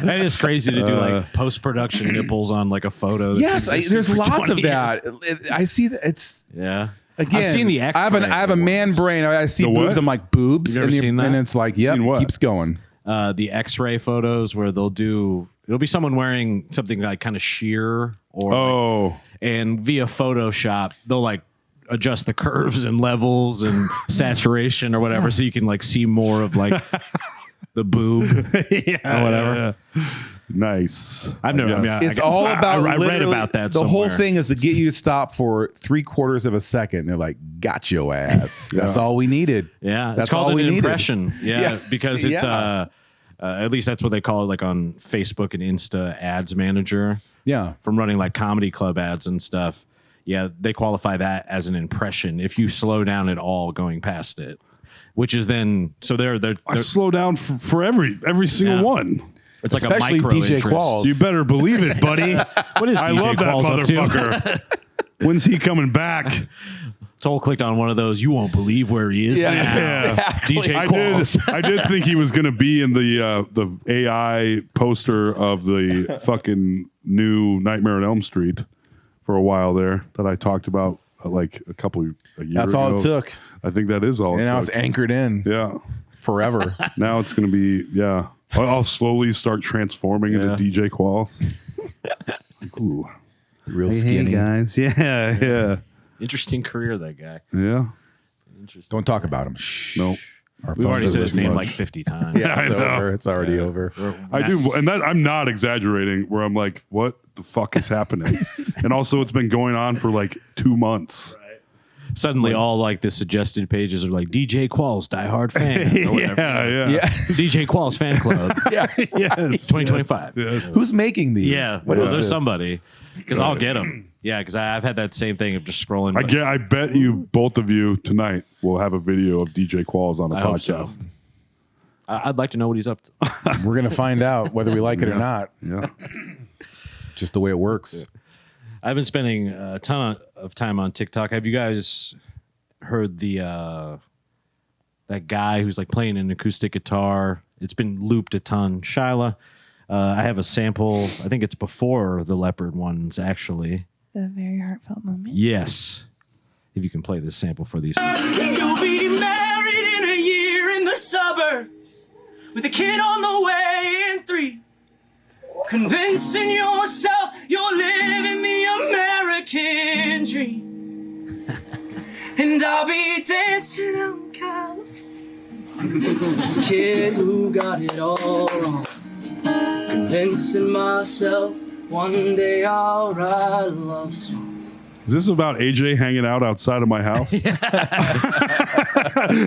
That is crazy to do like post production nipples on like a photo. That's Yes, existed there's for lots 20 of that. years. I see that. It's Yeah. again. I've seen the I have a man ones. brain. I see The boobs. what? I'm like boobs, You've never seen that? and it's like, yep, Seen what? keeps going. The X-ray photos where it'll be someone wearing something like kind of sheer or Oh. and via Photoshop they'll like adjust the curves and levels and saturation or whatever so you can like see more of like the boob or whatever. Nice. I've never. I mean, It's all about. I read literally- about that. The whole somewhere. thing is to get you to stop for 3/4 of a second. They're like, "Got your ass." That's all we needed. Yeah, it's that's called all an we needed. impression. Yeah, Yeah. because it's Yeah. at least that's what they call it, like on Facebook and Insta Ads Manager. Yeah. From running like comedy club ads and stuff. Yeah, they qualify that as an impression if you slow down at all going past it, which is then so they're I slow down for every single Yeah. one. it's like Especially a micro DJ interest. Qualls. You better believe it, buddy. What is I DJ love that Qualls up to? motherfucker. When's he coming back? Toll clicked on one of those. You won't believe where he is now. DJ Qualls. I did think he was going to be in the AI poster of the fucking new Nightmare on Elm Street for a while there that I talked about like a year That's ago. all it took. I think that is all And it now took. it's anchored in Yeah. forever. Now it's going to be, yeah. I'll slowly start transforming into DJ Qualls. Like, ooh. Real skinny. guys. Yeah. Interesting career, that guy. Yeah. Interesting. Don't talk about him. Shh. Nope. Our We've already phones said are his listening. name like 50 times. Yeah, it's I know. over. It's already over. I do, and that I'm not exaggerating. Where I'm like, what the fuck is happening? And also, it's been going on for like 2 months. Suddenly, all like the suggested pages are like DJ Qualls, diehard fan. Or whatever. Yeah. DJ Qualls fan club. Yeah. Yes. 2025. Yes. Who's making these? Yeah. What is there's this? somebody. Because I'll get them. Yeah, because I've had that same thing of just scrolling. I bet you, both of you tonight will have a video of DJ Qualls on the I hope so. podcast. I'd like to know what he's up to. We're going to find out whether we like it or not. Yeah. Just the way it works. I've been spending a ton of time on TikTok. Have you guys heard that guy who's like playing an acoustic guitar? It's been looped a ton. Shyla, I have a sample. I think it's before the leopard ones, actually. The very heartfelt moment. Yes. If you can play this sample for these. You'll be married in a year in the suburbs with a kid on the way in 3. Convincing yourself you're living the American dream. And I'll be dancing out in California. Kid who got it all wrong. Convincing myself one day I'll write a love song. Is this about AJ hanging out outside of my house? That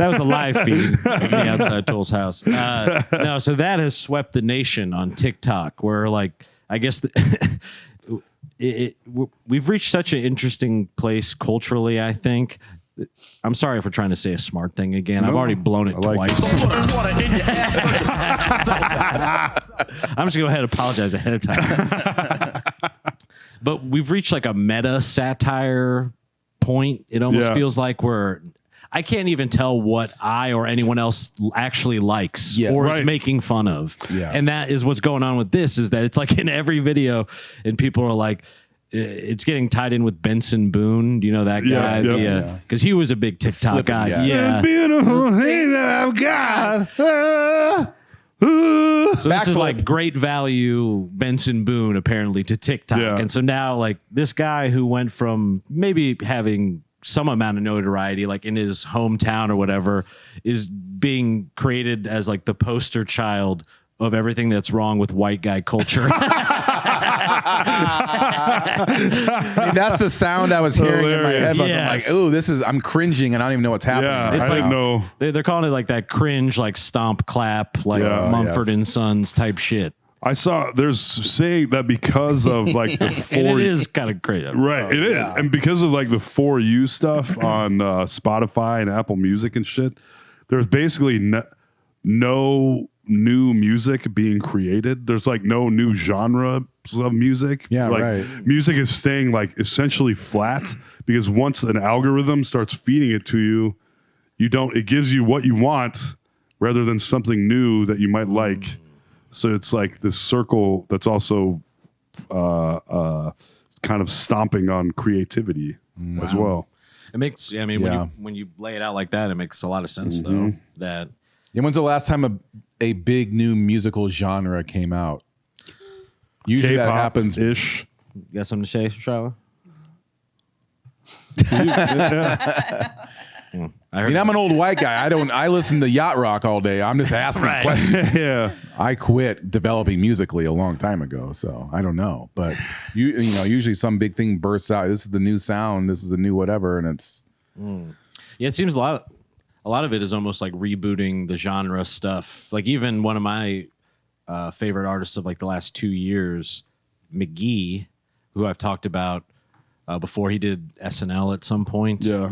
was a live feed of me outside Toll's house. No, so that has swept the nation on TikTok, where like I guess we've reached such an interesting place culturally. I think. I'm sorry if we're trying to say a smart thing again. I've No, already blown it I like twice. I'm just going to go ahead and apologize ahead of time. But we've reached like a meta satire point. It almost feels like I can't even tell what I or anyone else actually likes or is making fun of. Yeah. And that is what's going on with this, is that it's like in every video and people are like, it's getting tied in with Benson Boone. Do you know that guy? Yeah. Because he was a big TikTok guy. guy. Yeah. Beautiful thing that I've got. So this is like great value Benson Boone apparently to TikTok. Yeah. And so now like this guy who went from maybe having some amount of notoriety like in his hometown or whatever is being created as like the poster child of everything that's wrong with white guy culture. I mean, that's the sound I was hearing in my head. Yes. I'm like, ooh, I'm cringing and I don't even know what's happening. Yeah, It's I like- didn't know. They're calling it like that cringe, like stomp clap, like Mumford and Sons type shit. I saw there's saying that because of like the And For it is kind of crazy. Right, it is, and because of like the For You stuff on Spotify and Apple Music and shit, there's basically no new music being created. There's like no new genre of music. Yeah, like, right. Music is staying like essentially flat because once an algorithm starts feeding it to you, it gives you what you want rather than something new that you might like. So it's like this circle that's also kind of stomping on creativity as well. It makes, I mean, when you lay it out like that, it makes a lot of sense though. That Yeah, when's the last time a big new musical genre came out? Usually that happens. Ish. you got something to say, Charlotte? I heard I'm an old white guy. I listen to yacht rock all day. I'm just asking questions. Yeah. I quit developing musically a long time ago, so I don't know. But you know, usually some big thing bursts out. This is the new sound. This is the new whatever, and it's Yeah, it seems a lot of it is almost like rebooting the genre stuff. Like even one of my favorite artists of like the last 2 years, McGee, who I've talked about before, he did SNL at some point. Yeah.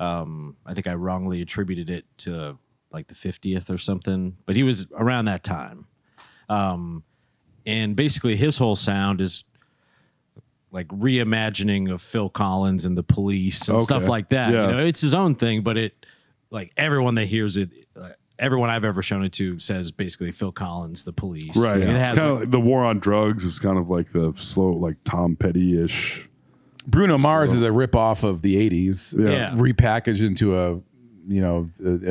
I think I wrongly attributed it to like the 50th or something, but he was around that time. And basically his whole sound is like reimagining of Phil Collins and the Police and stuff like that. Yeah. You know, it's his own thing, but it like everyone that hears it, everyone I've ever shown it to says basically Phil Collins, the Police. Right. It has Kind of like the war on drugs is kind of like the slow, like Tom Petty-ish. Bruno Mars is a ripoff of the 80s, Yeah. repackaged into a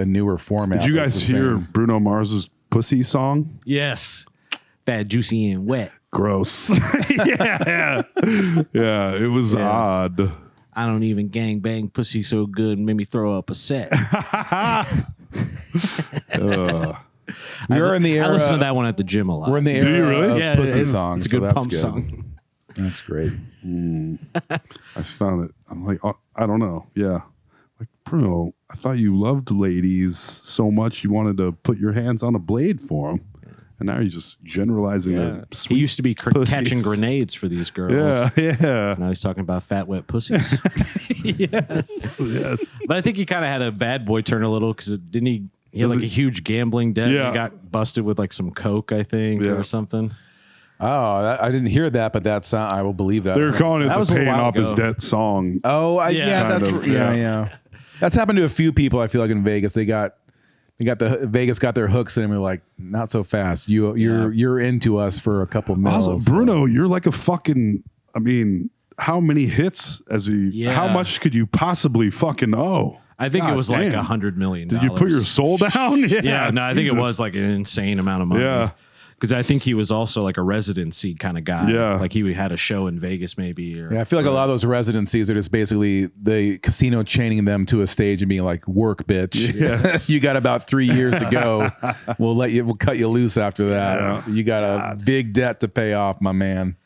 newer format. Did you guys that's the hear same. Bruno Mars's Pussy song? yes, fat, juicy, and wet. Gross. yeah. Yeah, it was odd. I don't even gang bang pussy so good and made me throw up a set. We're in the era. I listen to that one at the gym a lot. We're in the era you really? of Yeah, pussy it's songs. a good so that's pump good. song. That's great. I just found it. I'm like, I don't know. Yeah. Like, Bruno, I thought you loved ladies so much you wanted to put your hands on a blade for them. And now you're just generalizing their He sweet used to be pussies. catching grenades for these girls. Yeah, yeah. Now he's talking about fat, wet pussies. Yes. But I think he kind of had a bad boy turn a little because didn't he? He had like a huge gambling debt. Yeah. And got busted with like some coke, I think, Yeah. or something. Oh, I didn't hear that, but that's I will believe that. They're calling it That the was a paying while off his ago. debt song. Oh, Yeah, that's kind of, yeah, yeah. yeah. That's happened to a few people. I feel like in Vegas, Vegas got their hooks in, and we're like, not so fast. You're into us for a couple mils. Also, Bruno, you're like a fucking. I mean, how many hits as he? Yeah. How much could you possibly fucking owe? I think it God was like damn. $100 million. Did you put your soul down? Yeah, no, I think it Jesus. was like an insane amount of money. Yeah. Because I think he was also like a residency kind of guy. Yeah. Like he had a show in Vegas maybe. Or, Yeah, I feel like a lot of those residencies are just basically the casino chaining them to a stage and being like, "Work, bitch. Yes. You got about 3 years to go. We'll cut you loose after that. Yeah. You got a big debt to pay off, my man.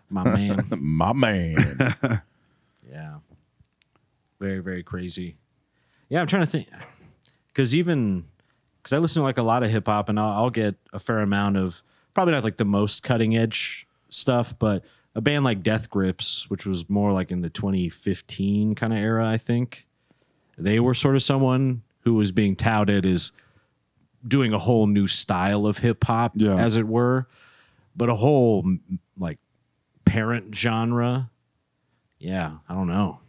my man. My man." Yeah. Very, very crazy. Yeah, I'm trying to think. Because I listen to like a lot of hip hop and I'll get a fair amount of, probably not like the most cutting edge stuff, but a band like Death Grips, which was more like in the 2015 kind of era, I think. They were sort of someone who was being touted as doing a whole new style of hip hop, Yeah. as it were, but a whole like parent genre. Yeah, I don't know.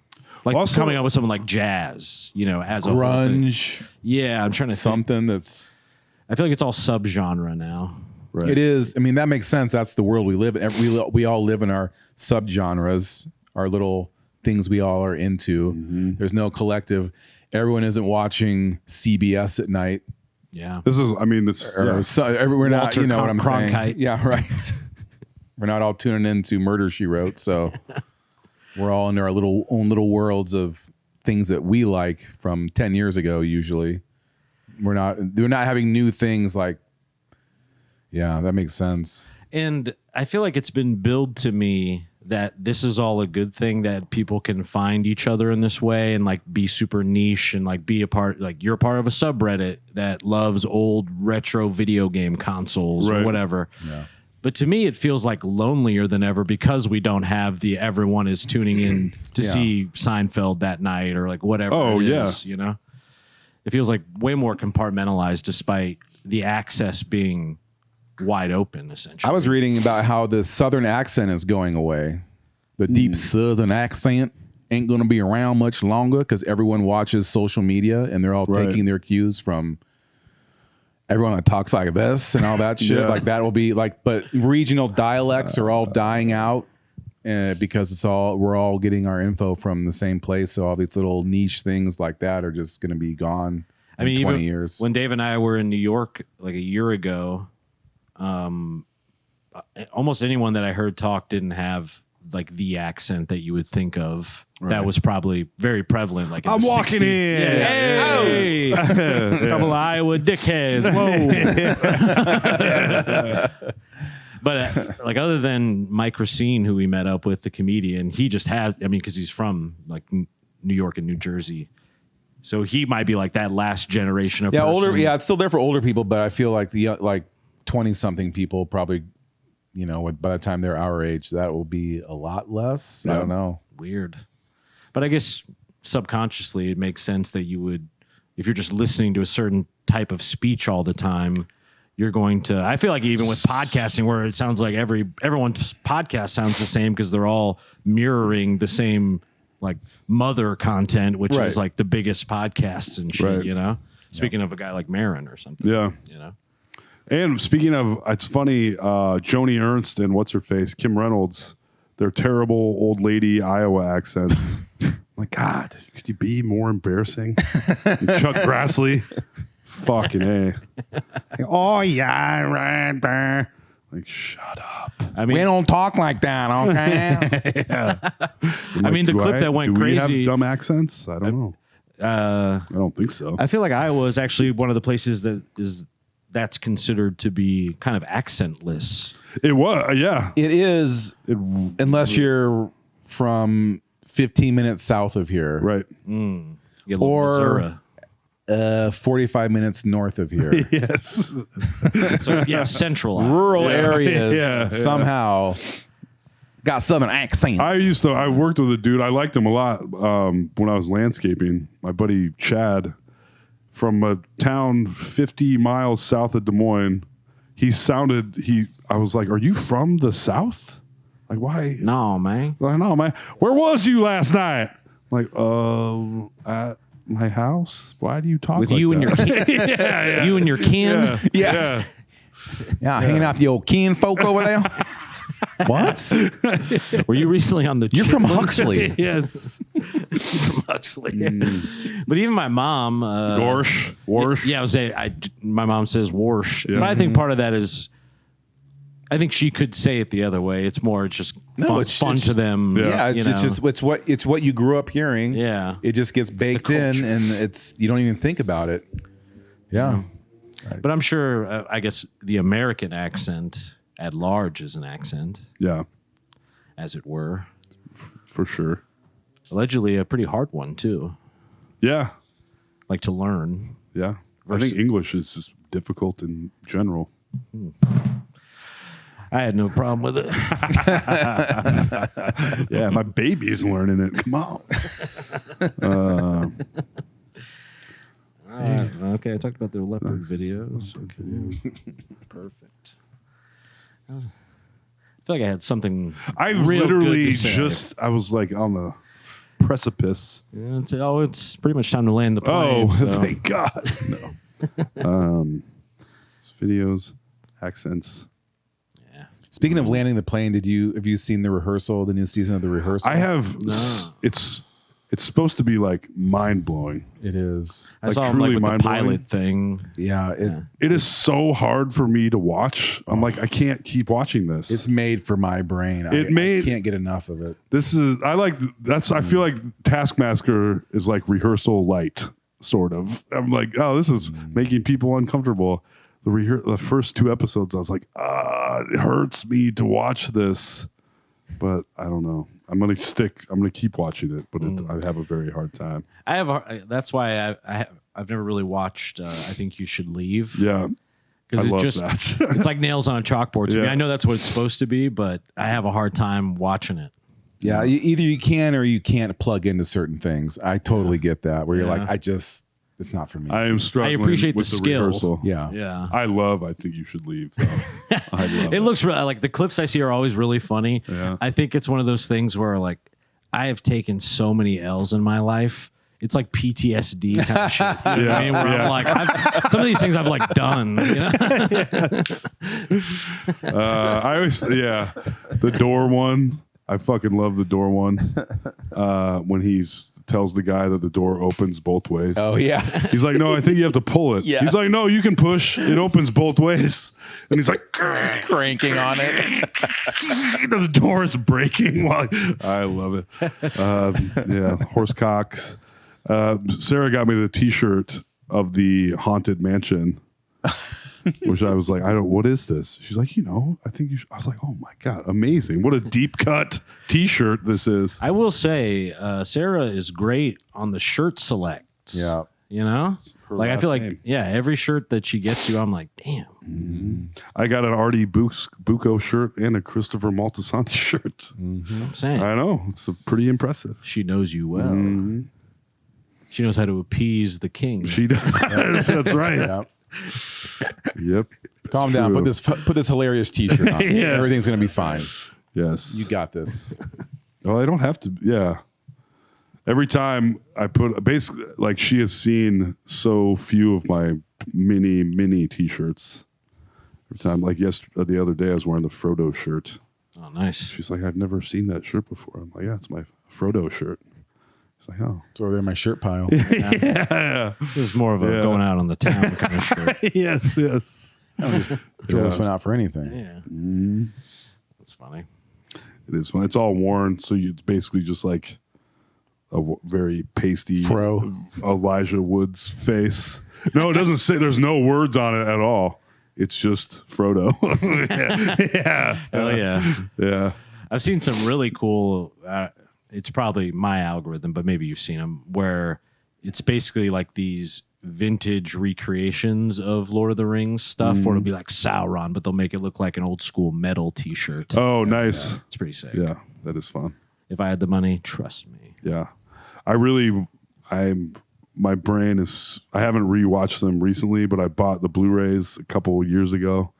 Like Also- coming up with something like jazz, as a whole thing. Grunge, Yeah, I'm trying to think. something that's. I feel like it's all subgenre now. Right. It is. I mean, that makes sense. That's the world we live in. We all live in our subgenres, our little things we all are into. Mm-hmm. There's no collective. Everyone isn't watching CBS at night. Yeah. This is. I mean, this. Or Yeah. we're not. Walter You know what I'm Cronkite. saying? Yeah, right. We're not all tuning into Murder, She Wrote. So we're all in our own little worlds of things that we like from 10 years ago. Usually, we're not having new things like. Yeah, that makes sense. And I feel like it's been billed to me that this is all a good thing, that people can find each other in this way and like be super niche and like be a part, like you're a part of a subreddit that loves old retro video game consoles or Right. whatever. Yeah. But to me, it feels like lonelier than ever because we don't have the everyone is tuning in to Yeah. see Seinfeld that night or like whatever Oh, it yeah. is, It feels like way more compartmentalized despite the access being wide open, essentially. I was reading about how the Southern accent is going away. The deep Southern accent ain't going to be around much longer because everyone watches social media and they're all Right. taking their cues from everyone that talks like this and all that shit. Yeah. Like that will be like, but regional dialects are all dying out because we're all getting our info from the same place. So all these little niche things like that are just going to be gone. I mean, in 20 even years. when Dave and I were in New York like a year ago, almost anyone that I heard talk didn't have like the accent that you would think of. That was probably very prevalent. Like in I'm the walking 60s. in. Yeah. Hey, couple of Iowa dickheads. Whoa. But like other than Mike Racine, who we met up with, the comedian, he just has. I mean, because he's from like New York and New Jersey. So he might be like that last generation of person. It's still there for older people, but I feel like the 20-something people probably, by the time they're our age, that will be a lot less. I don't know. Weird. But I guess subconsciously it makes sense that you would, if you're just listening to a certain type of speech all the time, you're going to. I feel like even with podcasting, where it sounds like everyone's podcast sounds the same because they're all mirroring the same like mother content, which Right. is like the biggest podcasts and shit. Right. You know, speaking of a guy like Marin or something. Yeah. You know. And speaking of, it's funny, Joni Ernst and what's her face, Kim Reynolds, their terrible old lady Iowa accents. My God, could you be more embarrassing? And Chuck Grassley, fucking A. Oh yeah, right there. Like, shut up. I mean, don't talk like that, okay? I mean, the clip that went do we crazy. have dumb accents? I don't know. I don't think so. I feel like Iowa is actually one of the places that's considered to be kind of accentless. It was, yeah. It is, unless you're from 15 minutes south of here, Right. You get a little Or- Missouri. 45 minutes north of here. Yes. So yeah, central. Iowa. Rural areas Yeah. somehow got southern accents. I worked with a dude. I liked him a lot when I was landscaping. My buddy Chad from a town 50 miles south of Des Moines. I was like, are you from the South? Like, why? No, man. Like, no, man. Where was you last night? Like, at my house. Why do you talk With like you and that? your kin. You and your kin. Yeah. yeah, hanging out with the old kin folk over there. What? Were you recently on the? You're from Chitlins? Huxley. Yes. From Huxley. But even my mom. Warsh. Yeah, I was say my mom says Warsh, Yeah. but I think part of that is. I think she could say it the other way. It's more just fun to them. Yeah, you it's what you grew up hearing. Yeah. It just gets baked in, culture. and you don't even think about it. Yeah. But I'm sure. I guess the American accent at large is an accent, Yeah, as it were. for sure. Allegedly, a pretty hard one too, Yeah. like to learn. Yeah. I think English is just difficult in general. I had no problem with it. Yeah, my baby's learning it. Come on. Okay, I talked about the leopard videos. Okay, perfect. I feel like I had something. I real good literally to say. I was like on the precipice. Yeah, it's pretty much time to land the Oh, plane. so. thank God. No. Videos, accents. Speaking of landing the plane, have you seen the rehearsal, the new season of the rehearsal? I have. It's supposed to be like mind blowing. It is. I like, saw him truly with the mind-blowing. pilot thing. Yeah. It is so hard for me to watch. I'm like, I can't keep watching this. It's made for my brain. I can't get enough of it. I feel like Taskmaster is like rehearsal light, sort of. I'm like, oh, this is making people uncomfortable. The first 2 episodes, I was like, it hurts me to watch this, but I don't know. I'm gonna keep watching it, but I have a very hard time. That's why I've never really watched. I Think You Should Leave. Yeah, because I love it's that. it's like nails on a chalkboard to me. Yeah. I know that's what it's supposed to be, but I have a hard time watching it. Yeah, either you can or you can't plug into certain things. I totally get that. Where you're Yeah. like, it's not for me. I am struggling. I appreciate with the skill. rehearsal. yeah. Yeah. I think you should leave. Though. I love It looks like the clips I see are always really funny. Yeah. I think it's one of those things where like I have taken so many L's in my life. It's like PTSD kind of shit. You know what I mean? Where I'm like, some of these things I've like done. You know? I always, the door one. I fucking love the door one. When tells the guy that the door opens both ways. Oh yeah. He's like, no, I think you have to pull it. Yes. He's like, no, you can push. It opens both ways. And he's like, Cranking on it. the door is breaking. I love it. Horse cocks. Sarah got me the T-shirt of the Haunted Mansion, which I was like, what is this? She's like, I think you should. I was like, oh my God, amazing. What a deep cut T-shirt this is. I will say, Sarah is great on the shirt selects. Yeah. You know? Her Like, I last feel like, name. every shirt that she gets you, I'm like, damn. I got an Artie Bucco shirt and a Christopher Maltesanti shirt. I'm saying. I know. It's pretty impressive. She knows you well. She knows how to appease the king. She does. That's right. Yeah. Yep. Calm down. True. Put this hilarious T-shirt on. Yes. Everything's gonna be fine. Yes. You got this. Well, I don't have to. Yeah. Every time I put, basically, like, she has seen so few of my mini T-shirts. Every time, like the other day, I was wearing the Frodo shirt. Oh, nice. She's like, I've never seen that shirt before. I'm like, yeah, it's my Frodo shirt. She's like, oh. It's over there in my shirt pile. Yeah. It was more of a going out on the town kind of shirt. Yes. I don't just throw this one out for anything. Yeah. That's funny. It is fun. It's all worn, so it's basically just like a very pasty Fro. Elijah Wood's face. No, it doesn't say. There's no words on it at all. It's just Frodo. Yeah. Hell yeah. Yeah. I've seen some really cool. It's probably my algorithm, but maybe you've seen them where it's basically like these vintage recreations of Lord of the Rings stuff, where it'll be like Sauron, but they'll make it look like an old school metal T-shirt. Oh, nice. It's pretty sick. Yeah, that is fun. If I had the money, trust me. Yeah. My brain is, I haven't rewatched them recently, but I bought the Blu-rays a couple years ago.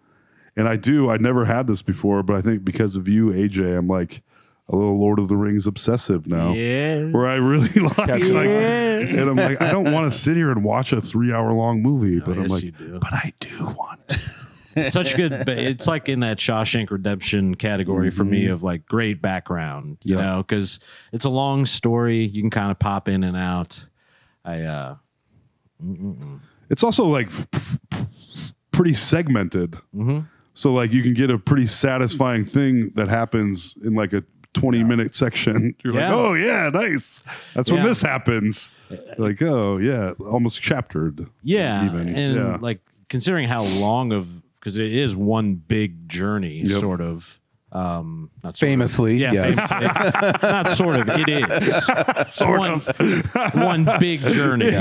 And I never had this before, but I think because of you, AJ, I'm like a little Lord of the Rings obsessive now. Yeah. Where I really and I'm like, I don't want to sit here and watch a 3-hour long movie, but I'm yes, like, you do. but I do want to. Such good. But it's like in that Shawshank Redemption category for me of like great background, you know, because it's a long story. You can kind of pop in and out. It's also like pretty segmented. So like you can get a pretty satisfying thing that happens in like a 20-minute section. You're like, oh yeah, nice. That's when this happens. Like, oh yeah, almost chaptered. Yeah. Even. And like considering how long because it is one big journey, sort of. Not sort Famously, of. Yeah, famously. Not sort of. It is one big journey.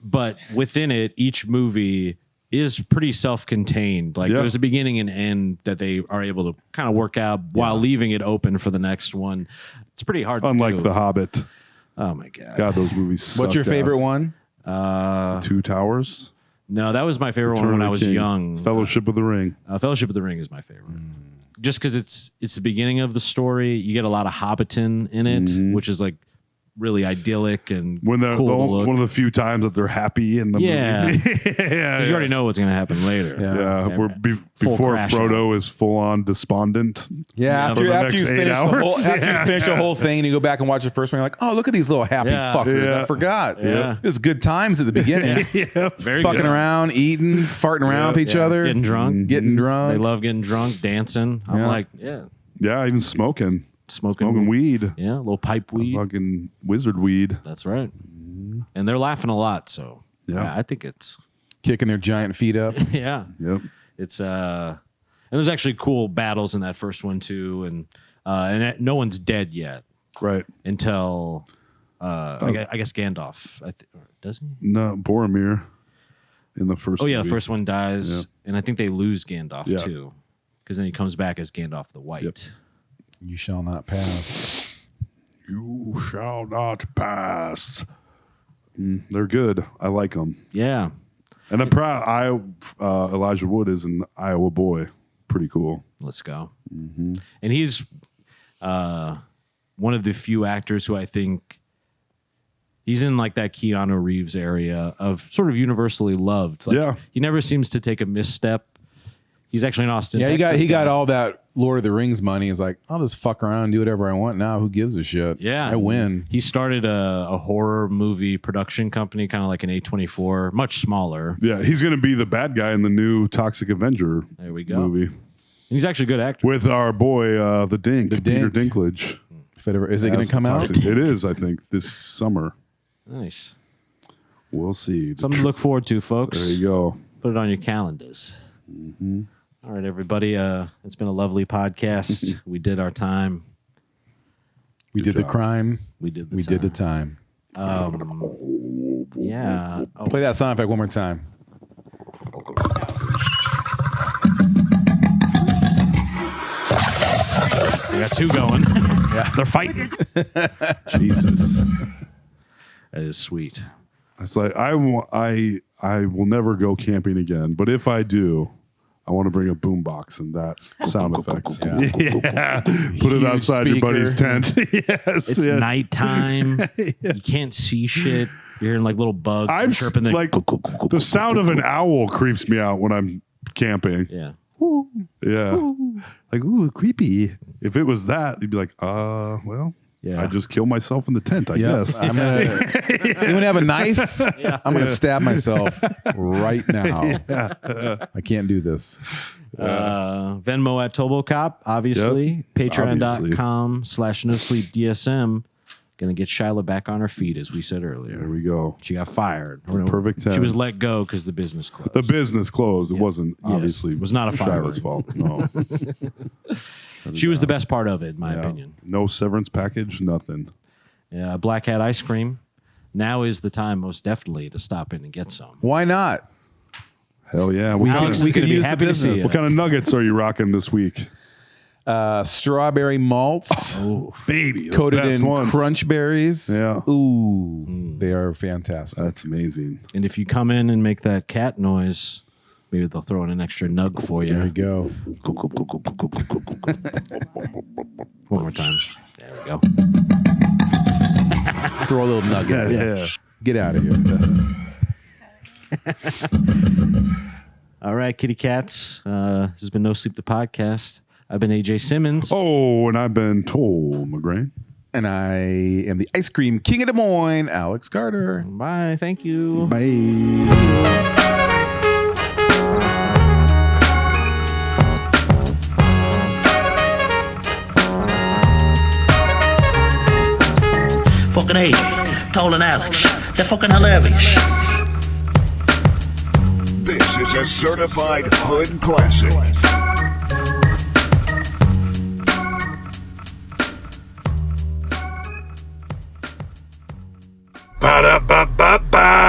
But within it, each movie is pretty self-contained. Like there's a beginning and end that they are able to kind of work out while leaving it open for the next one. It's pretty hard. Unlike to do. The Hobbit. Oh my god! God, those movies. What's your favorite one? Two Towers. No, that was my favorite one when I was young. Fellowship of the Ring. Fellowship of the Ring is my favorite. Just because it's the beginning of the story. You get a lot of Hobbiton in it, which is like really idyllic and when they're cool to look. one of the few times that they're happy in the movie. Because you already know what's going to happen later. We're before crash Frodo is full on despondent. Yeah, for the after you next 8 finish hours. after you finish the whole thing and you go back and watch the first one, you're like, oh, look at these little happy fuckers. I forgot. Yeah. It was good times at the beginning. Very Fucking good. around, eating, farting around with each other. Getting drunk. Getting drunk. They love getting drunk, dancing. I'm like, Yeah, even smoking smoking weed. Yeah, a little pipe weed. Fucking wizard weed. That's right. And they're laughing a lot, so Yeah. I think it's Kicking their giant feet up. Yep. It's and there's actually cool battles in that first one too, and no one's dead yet Right. until I guess Gandalf does he? No, Boromir in the first Oh yeah, movie. the first one dies, and I think they lose Gandalf Yeah. too, because then he comes back as Gandalf the White. You shall not pass. You shall not pass. They're good. I like them. Yeah, And I'm proud. Elijah Wood is an Iowa boy. Pretty cool. let's go. And he's one of the few actors who I think he's in like that Keanu Reeves area of sort of universally loved. Like, he never seems to take a misstep. He's actually in Austin. Yeah, Texas he got all that Lord of the Rings money. He's like, I'll just fuck around and do whatever I want now. Who gives a shit? Yeah, I win. He started a horror movie production company, kind of like an A24, much smaller. Yeah, he's going to be the bad guy in the new Toxic Avenger There we go. movie And he's actually a good actor. with our boy the Dink, Peter Dink. Dinklage. If it ever, is it going as to come out? Toxic. It is, I think, this summer. Nice. We'll see. Something to look forward to, folks. There you go. Put it on your calendars. All right, everybody. It's been a lovely podcast. We did our time. We did the crime. We did the We time. did the time. Yeah. Oh, Play that sound effect one more time. we got two going. They're fighting. Jesus. That is sweet. It's like I will never go camping again. But if I do, I want to bring a boombox and that sound effect. Yeah. Put it outside your buddy's tent. Yes. It's nighttime. You can't see shit. You're hearing like little bugs chirping. The sound of an owl creeps me out when I'm camping. Yeah. Yeah. Like, ooh, creepy. If it was that, you'd be like, well, I just kill myself in the tent, I guess. I'm gonna, you gonna have a knife? I'm gonna stab myself right now. I can't do this. Venmo at ToboCop, obviously. Yep. Patreon.com/NoSleepDSM. Gonna get Shyla back on her feet, as we said earlier. There we go. She got fired. Perfect 10. She was let go because the business closed. The business closed. It wasn't obviously. It was not a Shyla's firing. fault. No. She was the best part of it, in my opinion. No severance package, nothing. Yeah, Black Hat ice cream. Now is the time, most definitely, to stop in and get some. Why not? Hell yeah. Alex is gonna be happy to see you. What kind of nuggets are you rocking this week? Strawberry malts, Baby. the coated best in ones. crunch berries. Yeah. Ooh, they are fantastic. That's amazing. And if you come in and make that cat noise, maybe they'll throw in an extra nug for you. There you go. One more time. There we go. Throw a little nugget. Yeah. Get out of here. All right, kitty cats. This has been No Sleep the Podcast. I've been AJ Simmons. Oh, and I've been told, McGrain. And I am the ice cream king of Des Moines, Alex Carter. Bye. Thank you. Bye. Fucking AJ, Toll and Alex. They're fucking hilarious. This is a certified hood classic. Ba-da-ba-ba-ba.